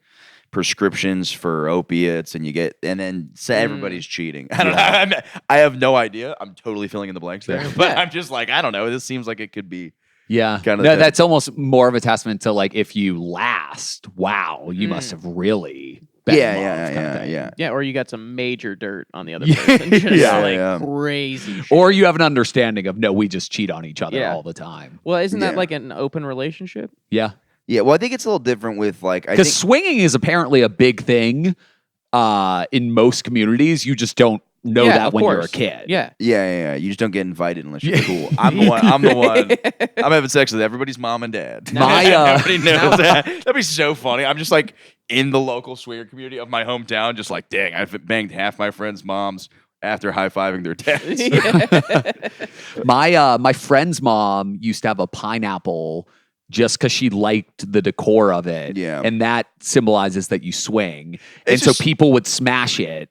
prescriptions for opiates, and then everybody's cheating. I don't know. I have no idea. I'm totally filling in the blanks there, but I'm just like I don't know. This seems like it could be. Yeah. Kinda No, thing. that's almost more of a testament to like if you last, wow, you must have really been in love kind of thing. Yeah, or you got some major dirt on the other Yeah. person. Just Yeah, like yeah. crazy shit. Or you have an understanding of no, we just cheat on each other Yeah. all the time. Well, isn't that Yeah. like an open relationship? Yeah. Yeah, well, I think it's a little different with like I Because think swinging is apparently a big thing in most communities. You just don't know Yeah, that of when you're a course. kid. Yeah. Yeah. You just don't get invited unless you're cool. I'm the one. I'm having sex with everybody's mom and dad. Nobody knows that. That'd be so funny. I'm just like in the local swinger community of my hometown, just like, dang, I've banged half my friends' moms after high-fiving their dads. My friend's mom used to have a pineapple just because she liked the decor of it. Yeah. And that symbolizes that you swing. And It's so just- people would smash it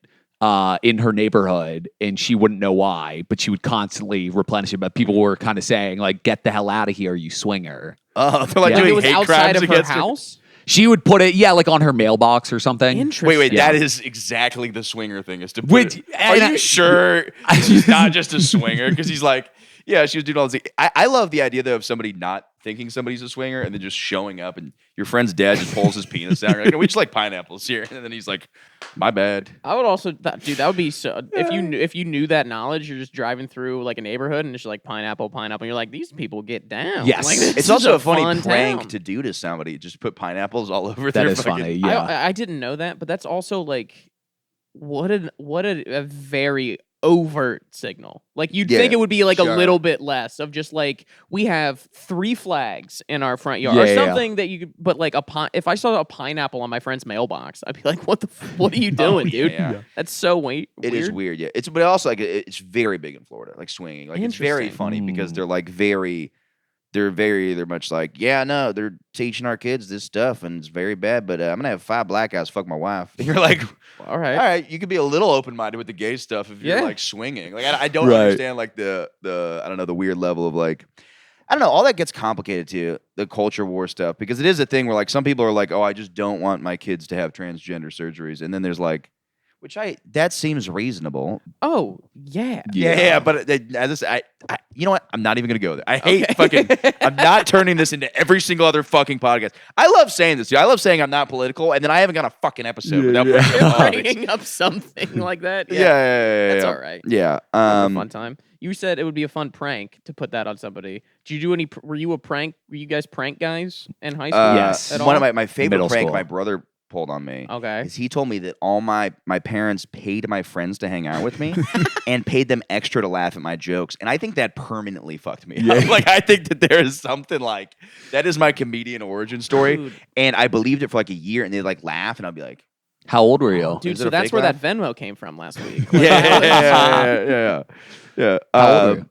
in her neighborhood and she wouldn't know why, but she would constantly replenish it. But people were kind of saying, like, get the hell out of here, you swinger. Oh, they're like Yeah. Like, doing it was hate outside crimes of her against her. house? She would put it, like on her mailbox or something. Interesting. Wait, Yeah. that is exactly the swinger thing. Is to put Which- it- Are and you sure she's not just a swinger? Because he's like, Yeah, she was doing all this. I love the idea though of somebody not thinking somebody's a swinger and then just showing up and your friend's dad just pulls his penis out. You're like, no, we just like pineapples here, and then he's like, my bad. I would also, dude, that would be so. If you knew that knowledge, you're just driving through like a neighborhood and it's like pineapple, and you're like, these people get down. Yes. Like, this It's is also a funny fun prank town. to do to somebody. Just put pineapples all over That their is fucking- funny. Yeah. I didn't know that, but that's also like, what a very overt signal. Like you'd Yeah, think it would be like sure. a little bit less of just like we have 3 flags in our front yard Yeah, or yeah, something that you could. But like if I saw a pineapple on my friend's mailbox, I'd be like, what what are you doing, dude? yeah. That's so weird. It is weird, yeah. But also like it's very big in Florida, like swinging. Like it's very Interesting. funny because they're like they're much like, yeah, no, they're teaching our kids this stuff and it's very bad, but I'm gonna have 5 black guys fuck my wife. And you're like, All right. all right, you could be a little open minded with the gay stuff if you're Yeah. like swinging. Like I don't Right. understand like the I don't know, the weird level of like, I don't know, all that gets complicated too, the culture war stuff, because it is a thing where like some people are like, oh, I just don't want my kids to have transgender surgeries, and then there's like, that seems reasonable. Oh yeah. Yeah, but as I you know what? I'm not even gonna go there. I hate Okay. fucking. I'm not turning this into every single other fucking podcast. I love saying this, dude. I love saying I'm not political, and then I haven't got a fucking episode without bringing up politics. Bringing up something like that. Yeah. That's all right. Yeah. Have a fun time. You said it would be a fun prank to put that on somebody. Did you do any? Were you guys prank guys in high school? Yes. At One all? of my favorite Middle prank school. my brother pulled on me. Okay. Is he told me that all my parents paid my friends to hang out with me and paid them extra to laugh at my jokes. And I think that permanently fucked me up. Like, I think that there is something like, that is my comedian origin story. Dude. And I believed it for like a year, and they'd like laugh, and I'd be like, How old were you? Dude, Is it so a that's fake where laugh? that Venmo came from last week. yeah. How old were you?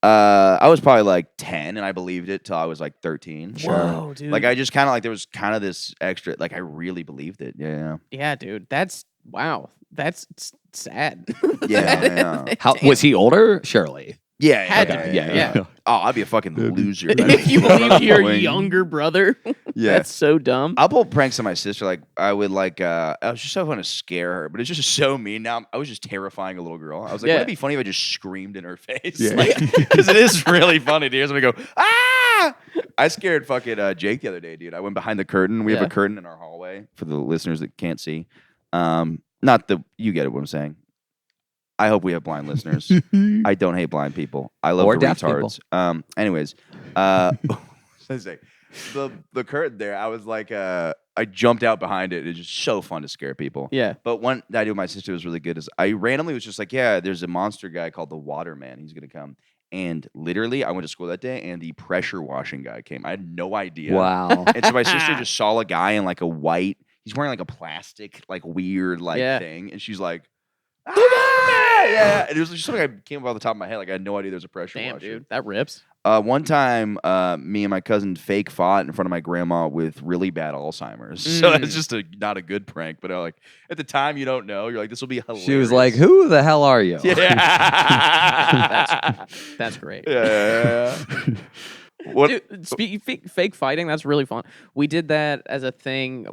I was probably like 10, and I believed it till I was like 13. Whoa, dude. Like, I just kind of like, there was kind of this extra, like, I really believed it. Yeah. Yeah, dude. That's wow. That's sad. Yeah. How was he older? Surely. Yeah. Had okay, to. Yeah. Oh, I'd be a fucking loser. If you believe your Following- younger brother, Yeah. that's so dumb. I'll pull pranks on my sister. Like, I would like, I was just so fun to scare her, but it's just so mean. Now I was just terrifying a little girl. I was like, Yeah. wouldn't it be funny if I just screamed in her face? Yeah. Because it is really funny to hear somebody go, ah! I scared fucking Jake the other day, dude. I went behind the curtain. We have Yeah. a curtain in our hallway for the listeners that can't see. Not the, you get what I'm saying. I hope we have blind listeners. I don't hate blind people. I love Or the deaf retards. Anyways, what was I say? The curtain there, I was like, I jumped out behind it. It's just so fun to scare people. Yeah. But one that I do with my sister was really good. Is I randomly was just like, yeah, there's a monster guy called the Waterman. He's gonna come. And literally, I went to school that day, and the pressure washing guy came. I had no idea. Wow. And so my sister just saw a guy in like a white. He's wearing like a plastic, like weird, like Yeah. thing, and she's like, ah! Yeah. And it was just something that came off the top of my head. Like I had no idea there was a pressure Damn, washer. dude. That rips. One time, me and my cousin fake fought in front of my grandma with really bad Alzheimer's. So Mm. that's just not a good prank. But like at the time, you don't know. You're like, this will be hilarious. She was like, "Who the hell are you?" Yeah. That's great. Yeah. What? Dude, fake fighting, that's really fun. We did that as a thing. I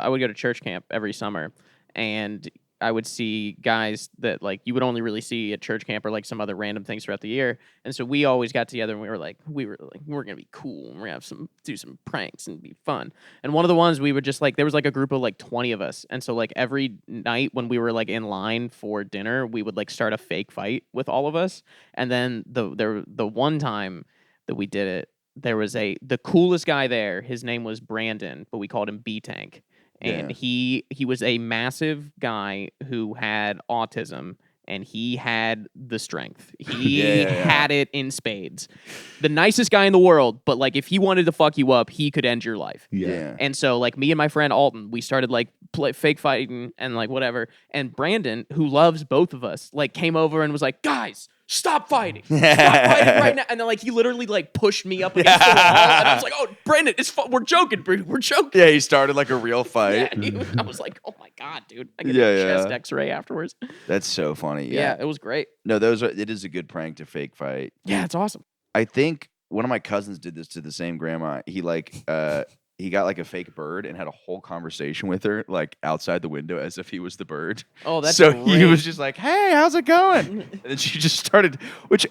would go to church camp every summer, and I would see guys that like you would only really see at church camp or like some other random things throughout the year. And so we always got together and we're gonna be cool and we're gonna do some pranks and be fun. And one of the ones we would just like, there was like a group of like 20 of us, and so like every night when we were like in line for dinner, we would like start a fake fight with all of us. And then the one time that we did it, there was the coolest guy there. His name was Brandon, but we called him B-Tank. And he was a massive guy who had autism, and he had the strength. He had it in spades. The nicest guy in the world, but like if he wanted to fuck you up, he could end your life. Yeah. And so like me and my friend Alton, we started like fake fighting and like whatever. And Brandon, who loves both of us, like came over and was like, guys, stop fighting. Stop fighting right now. And then like he literally like pushed me up against the wall. And I was like, oh, Brandon, it's fun. We're joking, Brandon. We're joking. Yeah, he started like a real Yeah, fight. I was like, oh my God, dude. I got Yeah, a chest yeah. x-ray afterwards. That's so funny. Yeah, it was great. No, it is a good prank to fake fight. Yeah, it's awesome. I think one of my cousins did this to the same grandma. He he got like a fake bird and had a whole conversation with her like outside the window as if he was the bird. Oh, that's so great. he was just like, "Hey, how's it going?" And then she just started, which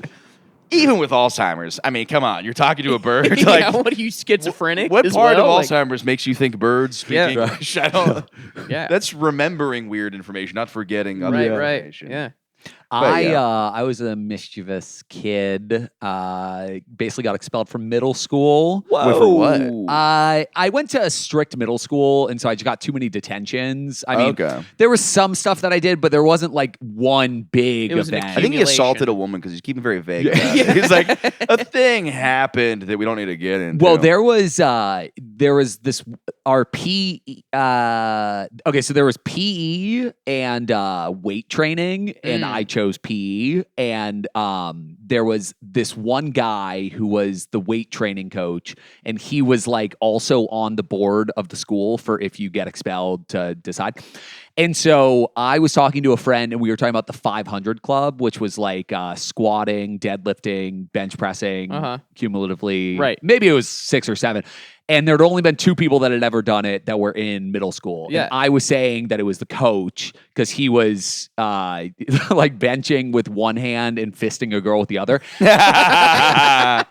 even with Alzheimer's, I mean, come on, you're talking to a bird. Yeah, Like, what are you, schizophrenic? what as part well? of Like, Alzheimer's makes you think birds speak Yeah. English? I don't. Yeah. That's remembering weird information, not forgetting other right. information. Yeah. I was a mischievous kid. Basically got expelled from middle school. Wait, for what? I went to a strict middle school, and so I just got too many detentions. I mean, Okay. there was some stuff that I did, but there wasn't like one big It was an event. I think he accumulation. assaulted a woman because he's keeping very vague. About it. He's like, a thing happened that we don't need to get into. Well, there was this our PE. Okay, so there was PE and weight training, and I chose PE. And there was this one guy who was the weight training coach, and he was like also on the board of the school for if you get expelled to decide. And so I was talking to a friend, and we were talking about the 500 Club, which was like squatting, deadlifting, bench pressing, cumulatively. Right. Maybe it was 6 or 7. And there had only been 2 people that had ever done it that were in middle school. Yeah. And I was saying that it was the coach because he was like benching with one hand and fisting a girl with the other.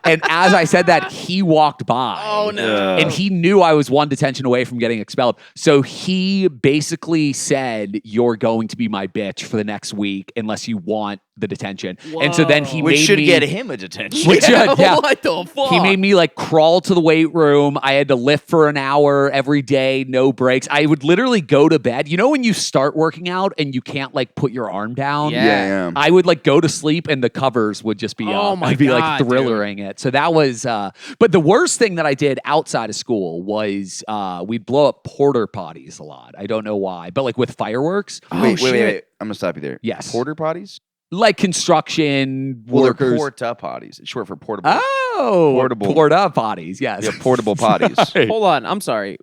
And as I said that, he walked by. Oh, no. And he knew I was 1 detention away from getting expelled. So he basically said, "You're going to be my bitch for the next week unless you want the detention." And so then he which made should me, get him a detention. Which should, yeah. What the fuck? He made me like crawl to the weight room. I had to lift for an hour every day, no breaks. I would literally go to bed. You know when you start working out and you can't like put your arm down? Yeah. I would like go to sleep and the covers would just be Oh up. my I'd be like God, dude. thrillering it. So that was but the worst thing that I did outside of school was we'd blow up porter potties a lot. I don't know why, but like with fireworks. Wait. I'm gonna stop you there. Yes. Porter potties? Like construction Well, they're workers. porta potties. It's short for portable. Oh, Portable. porta potties. Yes. Yeah, portable potties. Hold on. I'm sorry.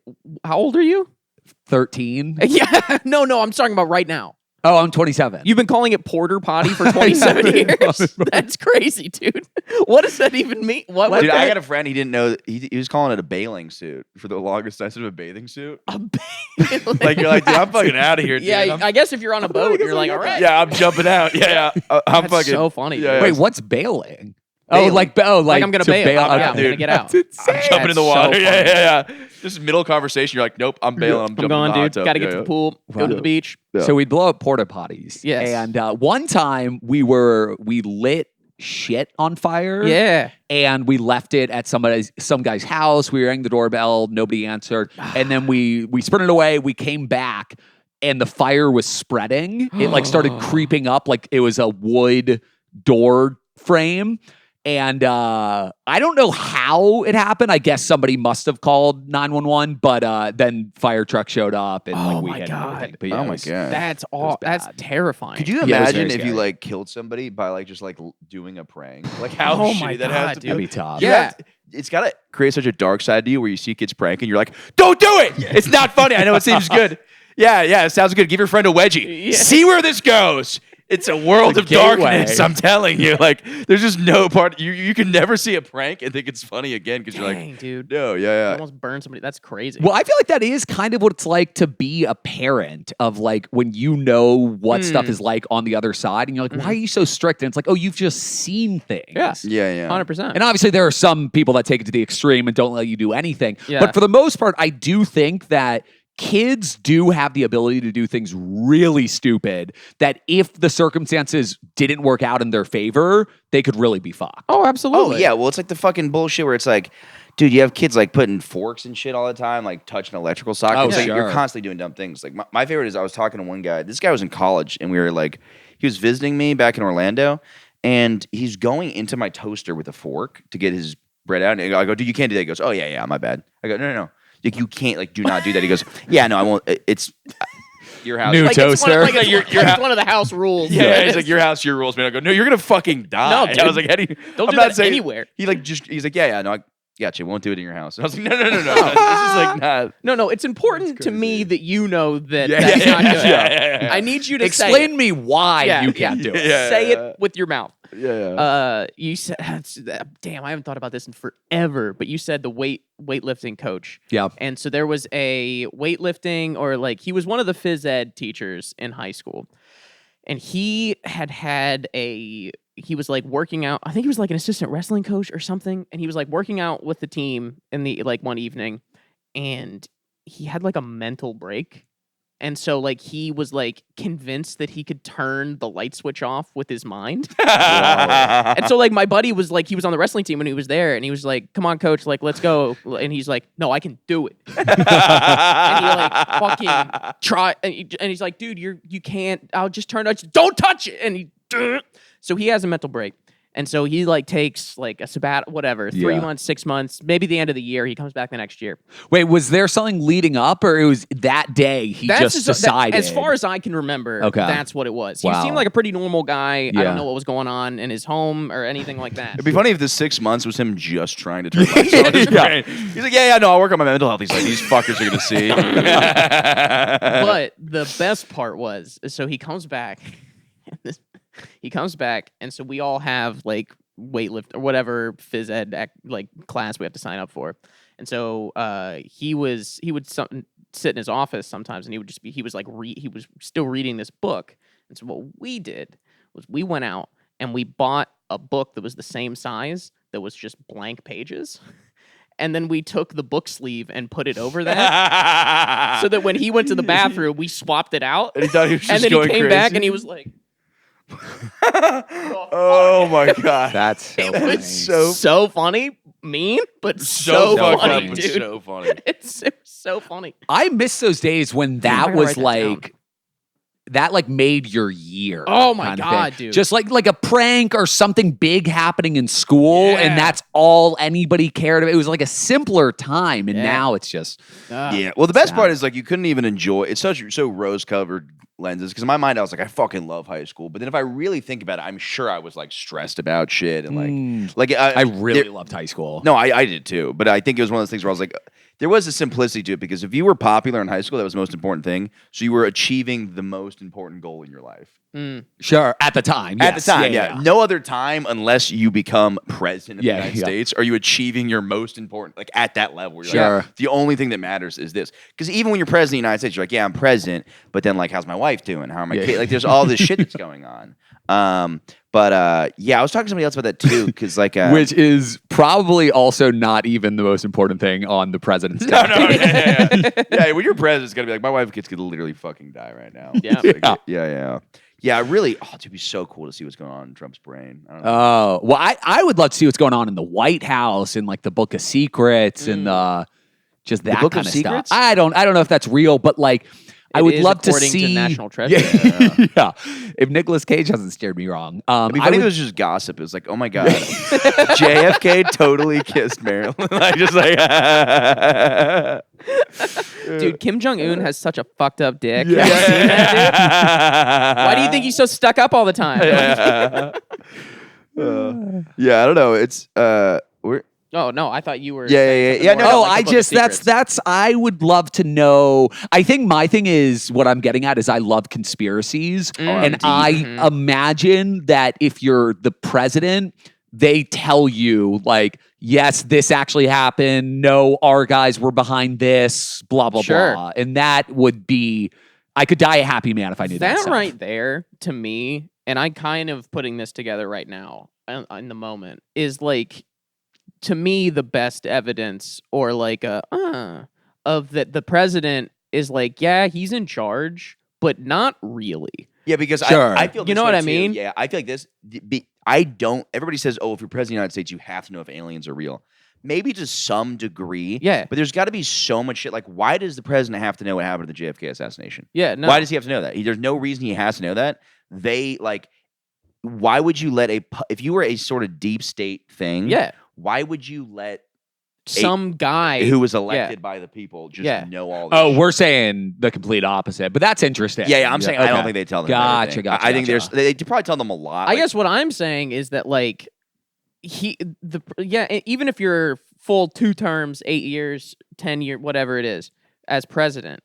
How old are you? 13. Yeah. No, I'm talking about right now. Oh, I'm 27. You've been calling it porter potty for 27 years. That's crazy, dude. What does that even mean? What? Dude, the I heck? got a friend. He didn't know. He was calling it a bailing suit for the longest time. Instead of a bathing suit. Like you're like, dude, I'm fucking out of here. Dude. Yeah, I guess if you're on a boat, you're like, all right. Yeah, I'm jumping out. Yeah. I'm That's fucking so funny. Yeah, dude. Wait, what's bailing? Bailing. Like Like I'm gonna to bail. I'm Okay. out. I'm gonna get out. That's insane. I'm jumping in the so water. funny. Yeah. Just middle conversation. You're like, nope, I'm bailing. I'm I'm jumping going, in the hot dude. tub. Got to get Yeah, to the yeah. pool. Go to the beach. Yeah. So we'd blow up porta potties. Yes. And one time we lit shit on fire. Yeah. And we left it at some guy's house. We rang the doorbell. Nobody answered. And then we sprinted away. We came back. And the fire was spreading. It like started creeping up like it was a wood door frame. And I don't know how it happened. I guess somebody must have called 911, but then fire truck showed up and like we my had God. but yeah, Oh it my was- God. That's all. That's bad. terrifying. Could you Yeah, it was imagine very if you scary. like killed somebody by like just like doing a prank? Like how Oh shitty my that God, has to dude. That'd be. be tough. You Yeah. have to- it's got to create such a dark side to you where you see kids pranking. You're like, don't do it. It's not funny. I know it seems good. Yeah, it sounds good. Give your friend a wedgie. Yeah. See where this goes. It's a world of gateway. darkness. I'm telling you. Like, there's just no part. You can never see a prank and think it's funny again because you're Dang, like, dude. no, You yeah. almost burned somebody. That's crazy. Well, I feel like that is kind of what it's like to be a parent of like when you know what stuff is like on the other side and you're like, why are you so strict? And it's like, oh, you've just seen things. Yeah. Yeah. 100%. And obviously there are some people that take it to the extreme and don't let you do anything. Yeah. But for the most part, I do think that kids do have the ability to do things really stupid that if the circumstances didn't work out in their favor, they could really be fucked. Oh, Oh, absolutely. yeah. Well, it's like the fucking bullshit where it's like, dude, you have kids like putting forks and shit all the time, like touching electrical sockets. Oh, It's like, sure. You're constantly doing dumb things. Like my favorite is I was talking to one guy. This guy was in college and we were like, he was visiting me back in Orlando and he's going into my toaster with a fork to get his bread out. And I go, dude, you can't do that. He goes, oh, yeah, my bad. I go, no. Like, you can't, like, do not do that. He goes, yeah, no, I won't. It's your house. New Like it's one, toaster. like it's, Your like it's house- one of the house rules. Yeah, he's like, your house, your rules, man. I go, no, you're gonna fucking die. No, I dude. was like, how do you, Don't I'm do not that saying- anywhere. He's like, yeah, no, I got you. Won't do it in your house. And I was like, no. It's just like, nah. No, it's important to me that you know that Yeah, that's yeah, not good. yeah. I need you to Explain say it. me why Yeah, you can't do it. Yeah. Say it with your mouth. Yeah. You said, damn, I haven't thought about this in forever, but you said the weightlifting coach. Yeah. And so there was a weightlifting or like he was one of the phys ed teachers in high school. And he he was like working out. I think he was like an assistant wrestling coach or something, and he was like working out with the team in the like one evening, and he had like a mental break. And so, like, he was, like, convinced that he could turn the light switch off with his mind. And so, like, my buddy was, like, he was on the wrestling team when he was there. And he was like, come on, coach, like, let's go. And he's like, no, I can do it. And he, like, fucking try. And he's like, dude, you can't. I'll just turn it. Don't touch it. And so he has a mental break. And so he like takes like a whatever, 3 months, 6 months, maybe the end of the year. He comes back the next year. Wait, was there something leading up, or it was that day he just decided? As far as I can remember, that's what it was. He seemed like a pretty normal guy. I don't know what was going on in his home or anything like that. It'd be funny if the 6 months was him just trying to turn lights on his brain. He's like, yeah, no, I'll work on my mental health. He's like, these fuckers are gonna see. But the best part was, so he comes back. He comes back, and so we all have like weightlift or whatever phys ed like class we have to sign up for. And so he would sit in his office sometimes, and he was still reading this book. And so what we did was we went out and we bought a book that was the same size that was just blank pages. And then we took the book sleeve and put it over that, so that when he went to the bathroom, we swapped it out. And he thought he was just and then going he came crazy. back and he was like, oh my god, That's so funny. so funny, mean, but so fucked funny, up, but dude. so funny. It's so funny. I miss those days when I that gotta was write that like that like made your year. Oh my kind of God, thing. dude. Just like a prank or something big happening in school, Yeah. and that's all anybody cared about. It was like a simpler time, and Yeah. now it's just Yeah. Well, the best sad. part is like you couldn't even enjoy. It's so rose-colored lenses because in my mind I was like, I fucking love high school. But then if I really think about it, I'm sure I was like stressed about shit and like I really loved high school. No, I did too. But I think it was one of those things where I was like, there was a simplicity to it because if you were popular in high school, that was the most important thing. So you were achieving the most important goal in your life. Sure, at the time. At yes. the time, yeah. No other time unless you become president of the Yeah, United yeah. States are you achieving your most important, like at that level. Where you're Sure. like, the only thing that matters is this. Because even when you're president of the United States, you're like, yeah, I'm president, but then like, how's my wife doing? How are my kids? Like, there's all this shit that's going on. But yeah, I was talking to somebody else about that too, because like, Which is probably also not even the most important thing on the president's no, day. yeah. When you're president, it's gonna be like, my wife could literally fucking die right now. Yeah. Like, yeah. Really, it'd be so cool to see what's going on in Trump's brain. I don't know. Oh, well, I would love to see what's going on in the White House and like the Book of Secrets and just that Book kind of of Secrets? stuff. I don't know if that's real, but like I It would is love to according see to National Treasure. Yeah. If Nicolas Cage hasn't steered me wrong. It'd be funny if it was just gossip. It was like, oh my god, JFK totally kissed Marilyn. Like just like, Dude, Kim Jong-un has such a fucked up dick. Yeah. Have you seen that, dude? Why do you think he's so stuck up all the time? yeah, I don't know. It's we're Oh no, I thought you were. Yeah, saying yeah, something yeah. more No, about, like, the Book of Secrets. that's I would love to know. I think my thing is what I'm getting at is I love conspiracies, and I imagine that if you're the president, they tell you like, yes, this actually happened. No, our guys were behind this. Blah blah Sure. blah, and that would be. I could die a happy man if I knew that. That stuff. right there, to me, and I kind of putting this together right now in the moment, is like, to me, the best evidence or like of that the president is like, yeah, he's in charge, but not really. yeah, because Sure. I feel You this know way what I too. mean? Yeah, I feel like this. I don't. Everybody says, oh, if you're president of the United States, you have to know if aliens are real. Maybe to some degree. Yeah. But there's got to be so much shit. Like, why does the president have to know what happened to the JFK assassination? Yeah, no. Why does he have to know that? There's no reason he has to know that. Why would you let if you were a sort of deep state thing? Yeah. Why would you let Some guy who was elected by the people just Yeah. know all this? Oh, shit? we're saying the complete opposite, but that's interesting. Yeah, I'm saying I don't okay. think they tell them. Gotcha, everything. gotcha, I think gotcha. they probably tell them a lot. I like- guess what I'm saying is that like even if you're full 2 terms, 8 years, 10 years, whatever it is, as president,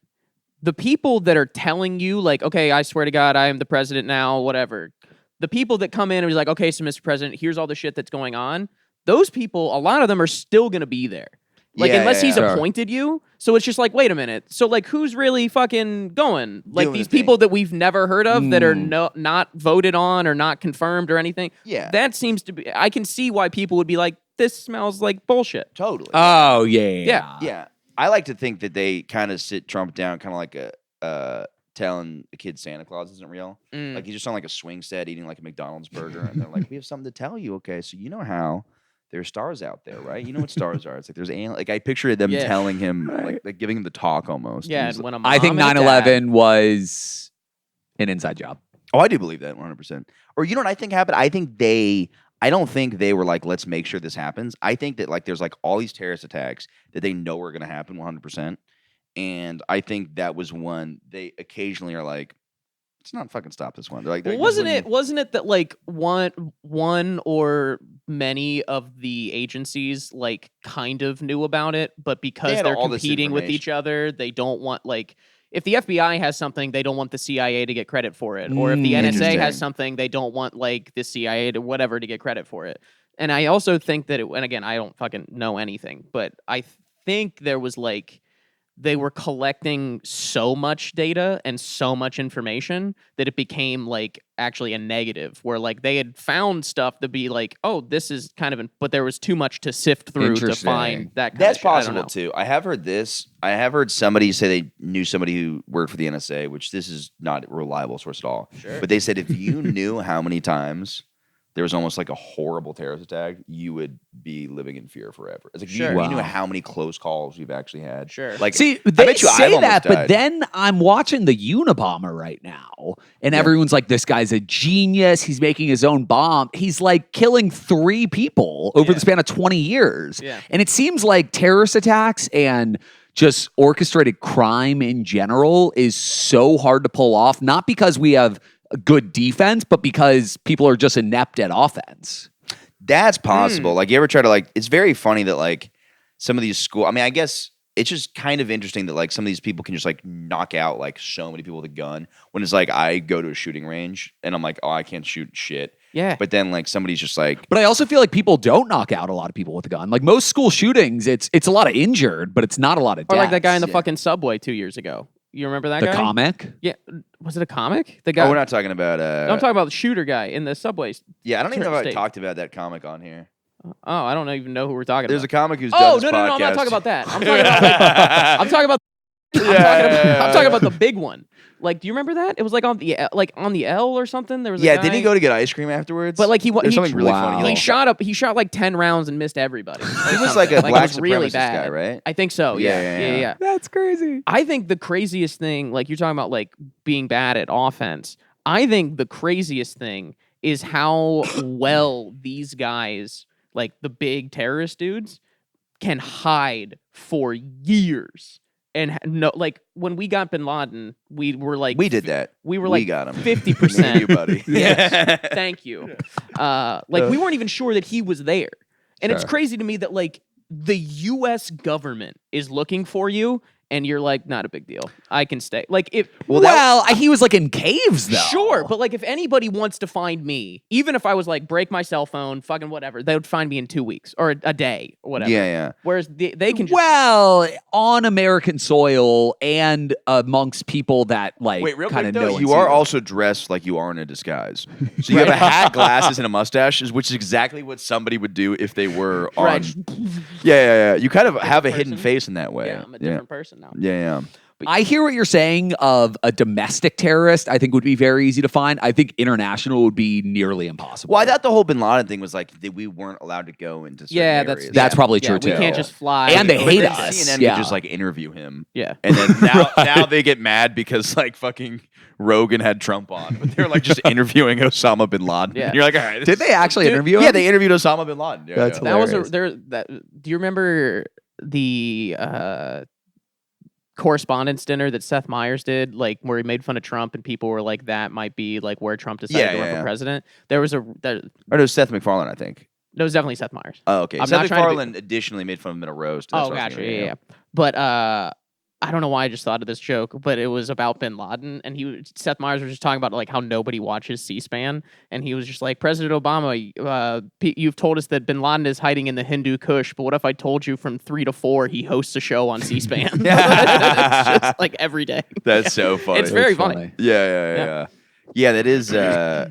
the people that are telling you like, okay, I swear to God, I am the president now, whatever. The people that come in and be like, okay, so Mr. President, here's all the shit that's going on. Those people, a lot of them are still going to be there. Like, Yeah, unless yeah, he's yeah. appointed you. So it's just like, wait a minute. So, like, who's really fucking going? Like, Doing these the thing. people that we've never heard of that are not voted on or not confirmed or anything. Yeah. That seems to be, I can see why people would be like, this smells like bullshit. Totally. Oh yeah. Yeah. I like to think that they kind of sit Trump down, kind of like telling a kid Santa Claus isn't real. Like he's just on like a swing set eating like a McDonald's burger, and they're like, "We have something to tell you." Okay, so you know how there's stars out there, right? You know what stars are? It's like there's like I picture them Yeah. telling him like giving him the talk almost. Yeah, And he's and when a I think mom and a dad- 9/11 was an inside job. Oh, I do believe that 100%. Or you know what I think happened? I don't think they were like, let's make sure this happens. I think that like there's like all these terrorist attacks that they know are going to happen 100%. And I think that was one they occasionally are like, let's not fucking stop this one. They're like, Well, wasn't it that like one or many of the agencies like kind of knew about it, but because had they're all this competing with each other, they don't want like if the FBI has something, they don't want the CIA to get credit for it, or if the NSA Interesting. has something, they don't want like the CIA to whatever to get credit for it. And I also think that and again, I don't fucking know anything, but I think there was like they were collecting so much data and so much information that it became like actually a negative where like they had found stuff to be like, oh, this is kind of, but there was too much to sift through to Interesting. find that kind That's of shit. I don't possible know. too. I have heard this. I have heard somebody say they knew somebody who worked for the NSA, which this is not a reliable source at all. Sure. But they said if you knew how many times there was almost like a horrible terrorist attack, you would be living in fear forever. It's like Sure. you knew Wow. how many close calls we've actually had. Sure. Like See, I they bet you I've say almost that, but died. then I'm watching the Unabomber right now, and everyone's like, "This guy's a genius. He's making his own bomb. He's like killing 3 people over the span of 20 years." Yeah. And it seems like terrorist attacks and just orchestrated crime in general is so hard to pull off. Not because we have a good defense, but because people are just inept at offense. That's possible. Like, you ever try to, like, it's very funny that, like, some of these I mean, I guess it's just kind of interesting that, like, some of these people can just, like, knock out, like, so many people with a gun. When it's like, I go to a shooting range and I'm like, oh, I can't shoot shit. Yeah. But then, like, somebody's just like, But I also feel like people don't knock out a lot of people with a gun. Like most school shootings, it's a lot of injured, but it's not a lot of Or deaths. like that guy in the Yeah. fucking subway 2 years ago. You remember that the guy? comic. Yeah. Was it a comic? The guy. oh, we're not talking about, No, I'm talking about the shooter guy in the subway. yeah, I don't even know if I State. talked about that comic on here. Oh, I don't even know who we're talking There's a about. comic who's done Oh, this no, I'm not podcast. talking about that. I'm talking about I'm talking about I'm talking about the big one. Like, do you remember that? It was like on the L or something. There was a Yeah, guy, didn't he go to get ice cream afterwards? But like There's something really wow. funny. he Like, shot like 10 rounds and missed everybody. he was like a It black was really supremacist bad. guy, right? I think so. Yeah. That's crazy. I think the craziest thing, like you're talking about, like being bad at offense. I think the craziest thing is how well these guys, like the big terrorist dudes, can hide for years. And no, like when we got Bin Laden, we were like We did that. We were We like got him. 50%. you, buddy. Yes, thank you. Like we weren't even sure that he was there, and it's crazy to me that like the U.S. government is looking for you, and you're like, not a big deal. I can stay. Like if Well, he was like in caves though. sure, but like if anybody wants to find me, even if I was like break my cell phone, fucking whatever, they would find me in 2 weeks or a day or whatever. Yeah. Whereas they can just Well, on American soil and amongst people that like Wait, real kind quick of though, know you it's are also dressed like you are in a disguise. So you have a hat, glasses, and a mustache, which is exactly what somebody would do if they were on. Right. Yeah. You kind of have a hidden person. face in that way. yeah, I'm a different person now. Yeah. I hear what you're saying of a domestic terrorist. I think would be very easy to find. I think international would be nearly impossible. Well, I thought the whole Bin Laden thing was like that we weren't allowed to go into certain Yeah, areas. That's probably Yeah, true we too. can't just fly. And they But hate then us. CNN Yeah. could just like interview him. Yeah. And then now they get mad because like fucking Rogan had Trump on, but they're like just interviewing Osama bin Laden. Yeah. And you're like, all right. Did they actually Dude, interview him? Yeah, they interviewed Osama bin Laden. Yeah, That's yeah. That was hilarious. do you remember the correspondence dinner that Seth Meyers did, like where he made fun of Trump and people were like, that might be like where Trump decided Yeah, to run yeah. for president. There was Or no, Seth MacFarlane, I think. it was definitely Seth Meyers. Oh, okay. I'm Seth not trying to be- MacFarlane additionally made fun of him in a roast. That's Oh, what I was gotcha. thinking, Yeah. But I don't know why I just thought of this joke, but it was about Bin Laden, and Seth Meyers was just talking about like how nobody watches C-SPAN, and he was just like, President Obama, you've told us that Bin Laden is hiding in the Hindu Kush, but what if I told you from 3 to 4 he hosts a show on C-SPAN? It's just like every day. That's so funny. It's very funny. Yeah. That is. I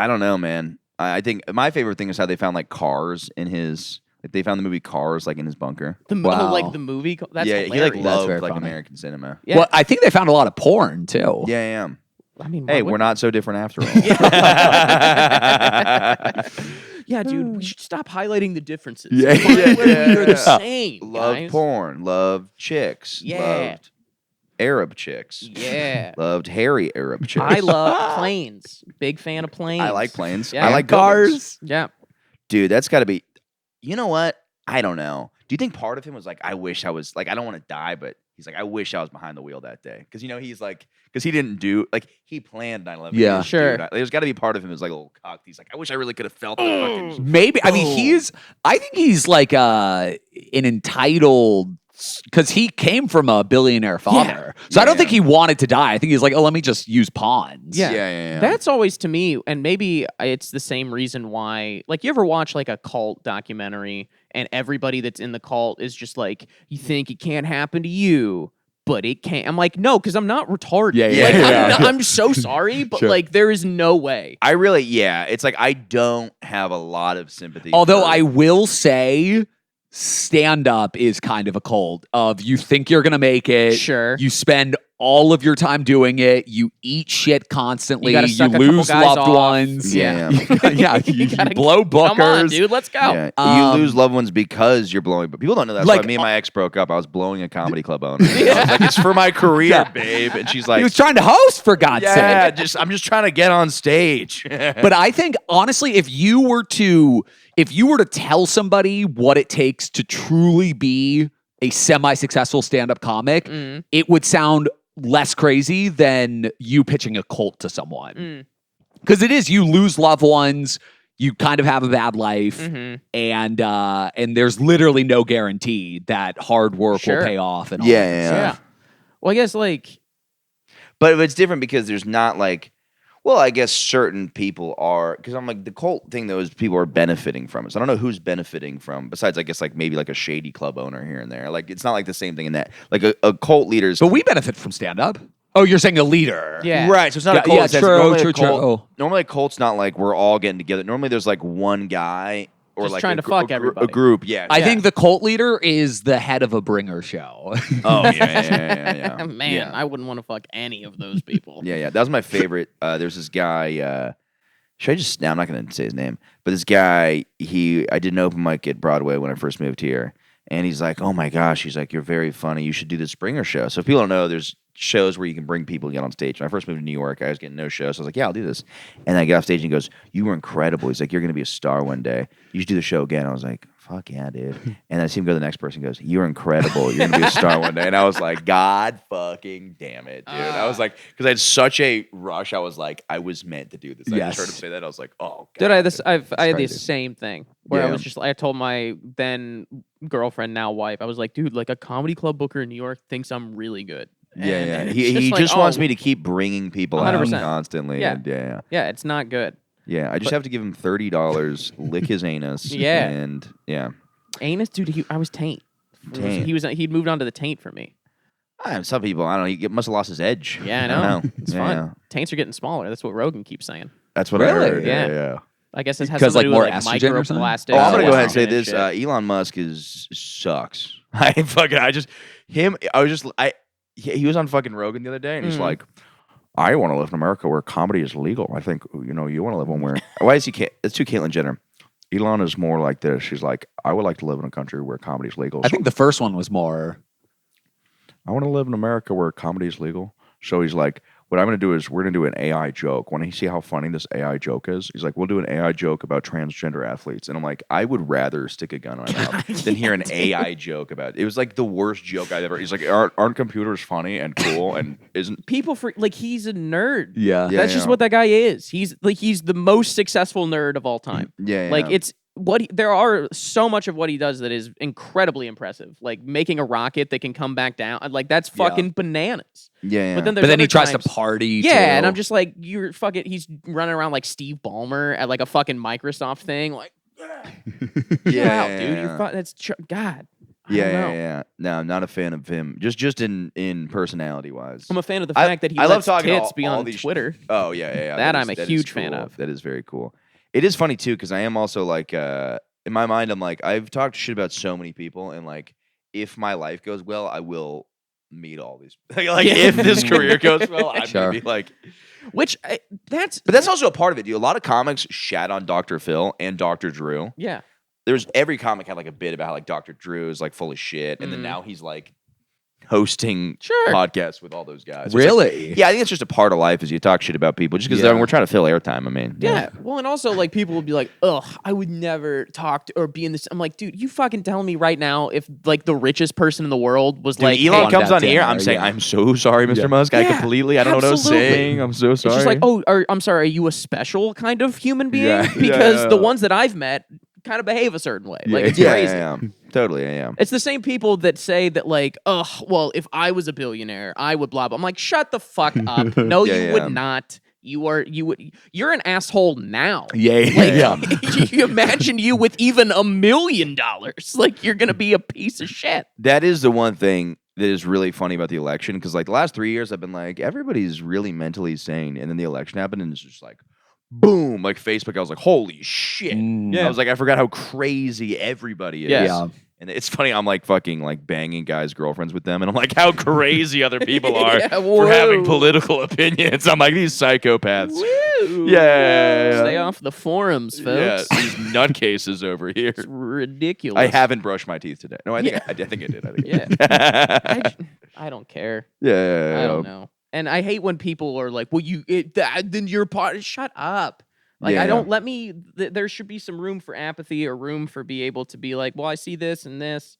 don't know, man. I think my favorite thing is how they found like cars in his. Like they found the movie Cars like in his bunker. Like the movie. That's yeah, hilarious. he like loved very like funny. American cinema. Yeah. Well, I think they found a lot of porn too. Yeah. I mean, Hey, we're not so different after all. Yeah, dude, we should stop highlighting the differences. Yeah. We're the same. Love guys. porn. Loved chicks. Yeah. Loved Arab chicks. Yeah. Loved hairy Arab chicks. I love planes. Big fan of planes. I like planes. Yeah. I like Cars. buildings. Yeah. Dude, that's got to be. You know what? I don't know. Do you think part of him was like, I wish I was like, I don't want to die, but he's like, I wish I was behind the wheel that day. Because, he's like, because he didn't do, like, he planned 9/11. Yeah. Sure. There's got to be part of him who's like a little cocked. He's like, I wish I really could have felt the fucking. Maybe. I mean, I think he's like an entitled, because he came from a billionaire father. So I don't think he wanted to die. I think he's like, oh, let me just use pawns. Yeah. That's always to me, and maybe it's the same reason why, like, you ever watch like a cult documentary and everybody that's in the cult is just like, you think it can't happen to you, but it can't. I'm like, no, because I'm not retarded. Yeah. I'm so sorry, but like, there is no way. I really, it's like, I don't have a lot of sympathy. Although for- I will say, stand-up is kind of a cult of you think you're going to make it. Sure. You spend all of your time doing it. You eat shit constantly. You gotta suck a couple lose guys loved off. ones. Yeah. You gotta- blow bookers. Come on, dude, let's go. Yeah. Um, You lose loved ones because you're blowing, but people don't know that. That's like, why me and my ex broke up. I was blowing a comedy club owner. I was like, it's for my career, babe. And she's like, He was trying to host, for God's sake. I'm just trying to get on stage. But I think honestly, if you were to tell somebody what it takes to truly be a semi-successful stand-up comic, it would sound less crazy than you pitching a cult to someone. Because it is, you lose loved ones, you kind of have a bad life, and there's literally no guarantee that hard work will pay off. And all that. Yeah. Well, I guess like, But it's different because there's not like, well, I guess certain people are, because I'm like, the cult thing though is people are benefiting from it. So I don't know who's benefiting from, besides I guess like maybe like a shady club owner here and there. Like it's not like the same thing in that, like a cult leader's. But we benefit from stand-up. Oh, you're saying a leader. yeah. Right, so it's not Yeah, a cult. yeah, in the sense- true, normally true, a cult, true. Oh. Normally a cult's not like we're all getting together. Normally there's like one guy or Just like trying a, to fuck a everybody. group. Yeah. I think the cult leader is the head of a bringer show. Oh yeah. Man, Yeah. I wouldn't want to fuck any of those people. Yeah. That was my favorite. There's this guy. Should I just? No, I'm not going to say his name. But this guy, I did an open mic at Broadway when I first moved here, and he's like, "Oh my gosh," he's like, "You're very funny. You should do this bringer show." So if people don't know, there's shows where you can bring people and get on stage. When I first moved to New York, I was getting no shows. So I was like, yeah, I'll do this. And then I get off stage and he goes, "You were incredible." He's like, "You're going to be a star one day. You should do the show again." I was like, fuck yeah, dude. And I see him go to the next person, goes, "You're incredible. You're going to be a star one day." And I was like, God fucking damn it, dude. I was like, because I had such a rush. I was like, I was meant to do this. I just heard him say that. I was like, oh, God. Dude, I had crazy. the same thing where I Yeah. was just, I told my then girlfriend, now wife, I was like, dude, like a comedy club booker in New York thinks I'm really good. Yeah, And yeah. it's He like, just wants oh, me to keep bringing people out 100%. constantly. Yeah. And yeah. Yeah, it's not good. Yeah, I just have to give him $30, lick his anus. Yeah. And yeah. Anus, dude, I was taint. Taint. He'd moved on to the taint for me. Some people, I don't know, he must have lost his edge. Yeah, I don't know. It's Yeah, fun. yeah. Taints are getting smaller. That's what Rogan keeps saying. That's what I Really? heard. Yeah. Yeah. I guess it has 'Cause, something like, to do with more like estrogen or something? microplastics. Oh, I'm gonna and go ahead and say shit. this. Elon Musk sucks. He was on fucking Rogan the other day, and he's like, "I want to live in America where comedy is legal. I think you want to live one where." Why is he? It's too Caitlyn Jenner. Elon is more like this. She's like, "I would like to live in a country where comedy is legal." I think the first one was more. I want to live in America where comedy is legal. So he's like, what I'm going to do is we're going to do an AI joke. Want to see how funny this AI joke is? He's like, we'll do an AI joke about transgender athletes. And I'm like, I would rather stick a gun in my mouth than hear an AI joke about it. It was like the worst joke I've ever. He's like, aren't computers funny and cool and isn't. People like he's a nerd. Yeah. That's just what that guy is. He's the most successful nerd of all time. Yeah. Like it's there are so much of what he does that is incredibly impressive. Like making a rocket that can come back down. Like that's fucking bananas. Yeah. But then But then he other tries times- to party. Yeah, too. and I'm just like, you're fucking. He's running around like Steve Ballmer at like a fucking Microsoft thing. Like, Yeah, dude, yeah. you're that's God. I don't know. Yeah. No, I'm not a fan of him. Just in personality wise. I'm a fan of the I- fact that he I love lets talking to tits be all on these- Twitter. Oh yeah. That I'm a is huge fan cool. of. That is very cool. It is funny too because I am also like in my mind I'm like I've talked shit about so many people and like if my life goes well I will meet all these like Yeah. if this career goes well I'm Sure. gonna be like. Which that's But that's also a part of it, dude. A lot of comics shat on Dr. Phil and Dr. Drew. yeah. There's every comic had like a bit about how like Dr. Drew is like full of shit, and then Mhm. now he's like hosting Sure. podcasts with all those guys. So it's like- Really? yeah, I think it's just a part of life is you talk shit about people just because Yeah. we're trying to fill airtime. I mean, Yeah. Well, and also like people would be like, "Ugh, I would never talk to or be in this." I'm like, dude, you fucking telling me right now if like the richest person in the world was Dude, like, Elon hey, comes on that here. dinner, I'm saying, yeah. I'm so sorry, Mr. Musk. I Yeah, completely, I don't know what I was absolutely. saying. I'm so sorry. it's just like, oh, I'm sorry, are you a special kind of human being? Yeah. Because Yeah. the ones that I've met kind of behave a certain way. Like it's yeah, crazy. yeah. Totally, yeah. It's the same people that say that like, ugh, well, if I was a billionaire, I would blah blah. I'm like, shut the fuck up. No, Yeah, you yeah. would not. You're an asshole now. Yeah. Like, Yeah. you imagine you with even $1 million. Like you're gonna be a piece of shit. That is the one thing that is really funny about the election because like the last 3 years I've been like everybody's really mentally sane, and then the election happened and it's just like boom, like Facebook. I was like, holy shit. Mm. I was like, I forgot how crazy everybody is. Yes. Yeah. And it's funny, I'm like fucking like banging guys' girlfriends with them, and I'm like, how crazy other people are Yeah, for having whoa. political opinions. I'm like, these psychopaths. Woo. Yeah. Stay off the forums, Yeah, folks. these nutcases over here. It's ridiculous. I haven't brushed my teeth today. No, I think Yeah. I think I did. I think I Yeah. did. I don't care. Yeah. I don't know. And I hate when people are like, "Well, then you're part." Shut up. Like Yeah. I don't let me. There should be some room for apathy or room for be able to be like, "Well, I see this and this."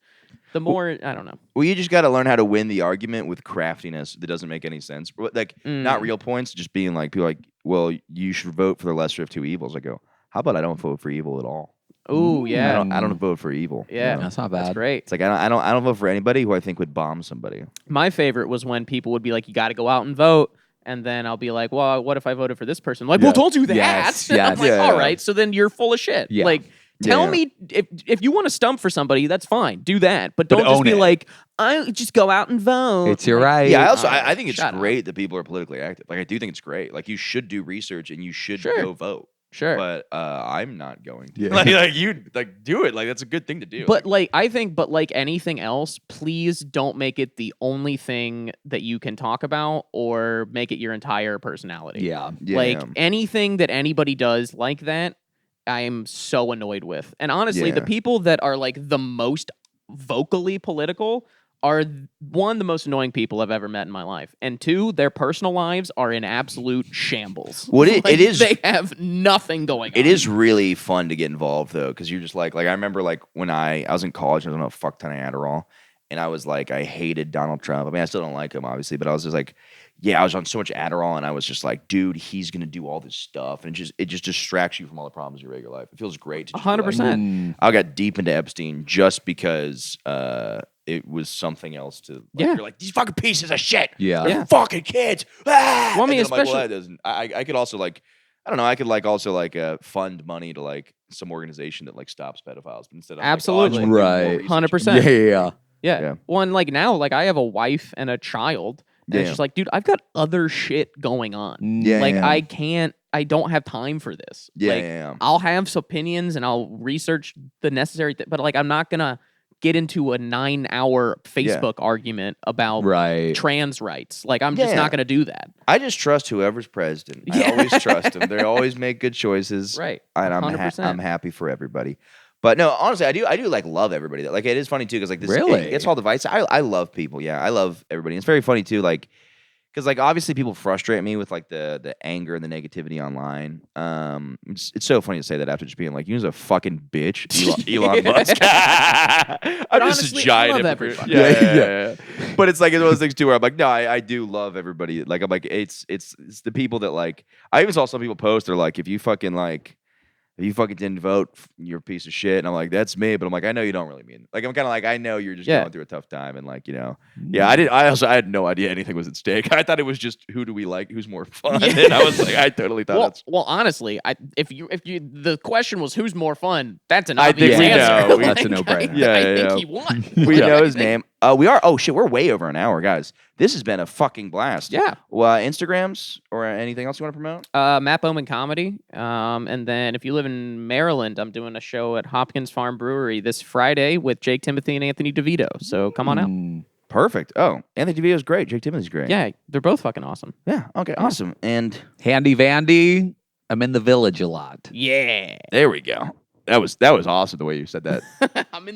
The more I don't know. Well, you just got to learn how to win the argument with craftiness that doesn't make any sense. Like, not real points, just being like, people are like, well, you should vote for the lesser of two evils. I go, how about I don't vote for evil at all? Oh yeah, I don't vote for evil. you yeah. know? That's not That's bad. great. It's like I don't vote for anybody who I think would bomb somebody. My favorite was when people would be like, "You got to go out and vote." And then I'll be like, well, what if I voted for this person? Like, well, don't do that. Yes, I'm yes. like, Yeah, all yeah. right, so then you're full of shit. Yeah. Like, tell Yeah. me if you want to stump for somebody, that's fine. Do that. But don't just own be it. like, I just go out and vote. It's your Like, right. Yeah, I Alright, think it's shut up. great that people are politically active. Like I do think it's great. Like you should do research and you should Sure. go vote. Sure. But I'm not going to. Yeah. like you like do it. Like that's a good thing to do. But like I think, but like anything else, please don't make it the only thing that you can talk about or make it your entire personality. Yeah. Like anything that anybody does like that, I'm so annoyed with. And honestly, the Yeah. people that are like the most vocally political are one, the most annoying people I've ever met in my life, and two, their personal lives are in absolute shambles. Well, it Like, is- They have nothing going on. It is really fun to get involved though, because you're just like I remember like when I was in college, I was on a fuck ton of Adderall, and I was like I hated Donald Trump. I mean, I still don't like him obviously, but I was just like, yeah, I was on so much Adderall, and I was just like, dude, he's gonna do all this stuff, and it just distracts you from all the problems of your regular life. It feels great. To just be like, 100%. I got deep into Epstein just because it was something else to. Like, Yeah. You're like these fucking pieces of shit. Yeah. They're Yeah. fucking kids. Ah! Well, I mean, And then I'm like, well, especially- that doesn't. I could also like. I don't know. I could like also like fund money to like some organization that like stops pedophiles, but instead of Absolutely. Right. 100%. Yeah. Yeah. Yeah. One, like now, like I have a wife and a child, and it's Yeah. just like, dude, I've got other shit going on. Yeah, Like yeah. I don't have time for this. Yeah, Like, yeah, yeah. I'll have some opinions and I'll research the necessary, but like I'm not gonna get into a 9-hour Facebook argument about Right. trans rights. Like I'm just Yeah. not gonna do that. I just trust whoever's president. I Yeah. always trust them. They always make good choices. Right. And I'm 100%. happy for everybody. But no, honestly, I do like love everybody. Like it is funny too because like this Really? it gets all divisive. I love people. Yeah, I love everybody. It's very funny too. Like because like obviously people frustrate me with like the anger and the negativity online. It's so funny to say that after just being like, you're a fucking bitch, Elon Musk. I'm just honestly, a I giant love hypocrite. everybody. Yeah. But it's like it's one of those things too where I'm like, no, I do love everybody. Like I'm like, it's the people that like. I even saw some people post. They're like, if you fucking like. if you fucking didn't vote, you're a piece of shit. And I'm like, that's me. But I'm like, I know you don't really mean. Like, I'm kind of like, I know you're just Yeah. going through a tough time, and like, yeah. I had no idea anything was at stake. I thought it was just who do we like, who's more fun, and I was like, I totally thought that's. Well, honestly, if you the question was who's more fun, that's an I obvious think we answer. know. That's a no-brainer. Yeah, I think yeah. he won. We know his name. We are. Oh shit, we're way over an hour, guys. This has been a fucking blast. Yeah. Well, Instagrams or anything else you want to promote? Matt Bowman Comedy. And then if you live in Maryland, I'm doing a show at Hopkins Farm Brewery this Friday with Jake Timothy and Anthony DeVito. So come on out. Perfect. Oh, Anthony DeVito's great. Jake Timothy's great. Yeah, they're both fucking awesome. Yeah. Okay. Awesome. And Handy Vandy. I'm in the village a lot. Yeah. there we go. That was awesome the way you said that. I'm in the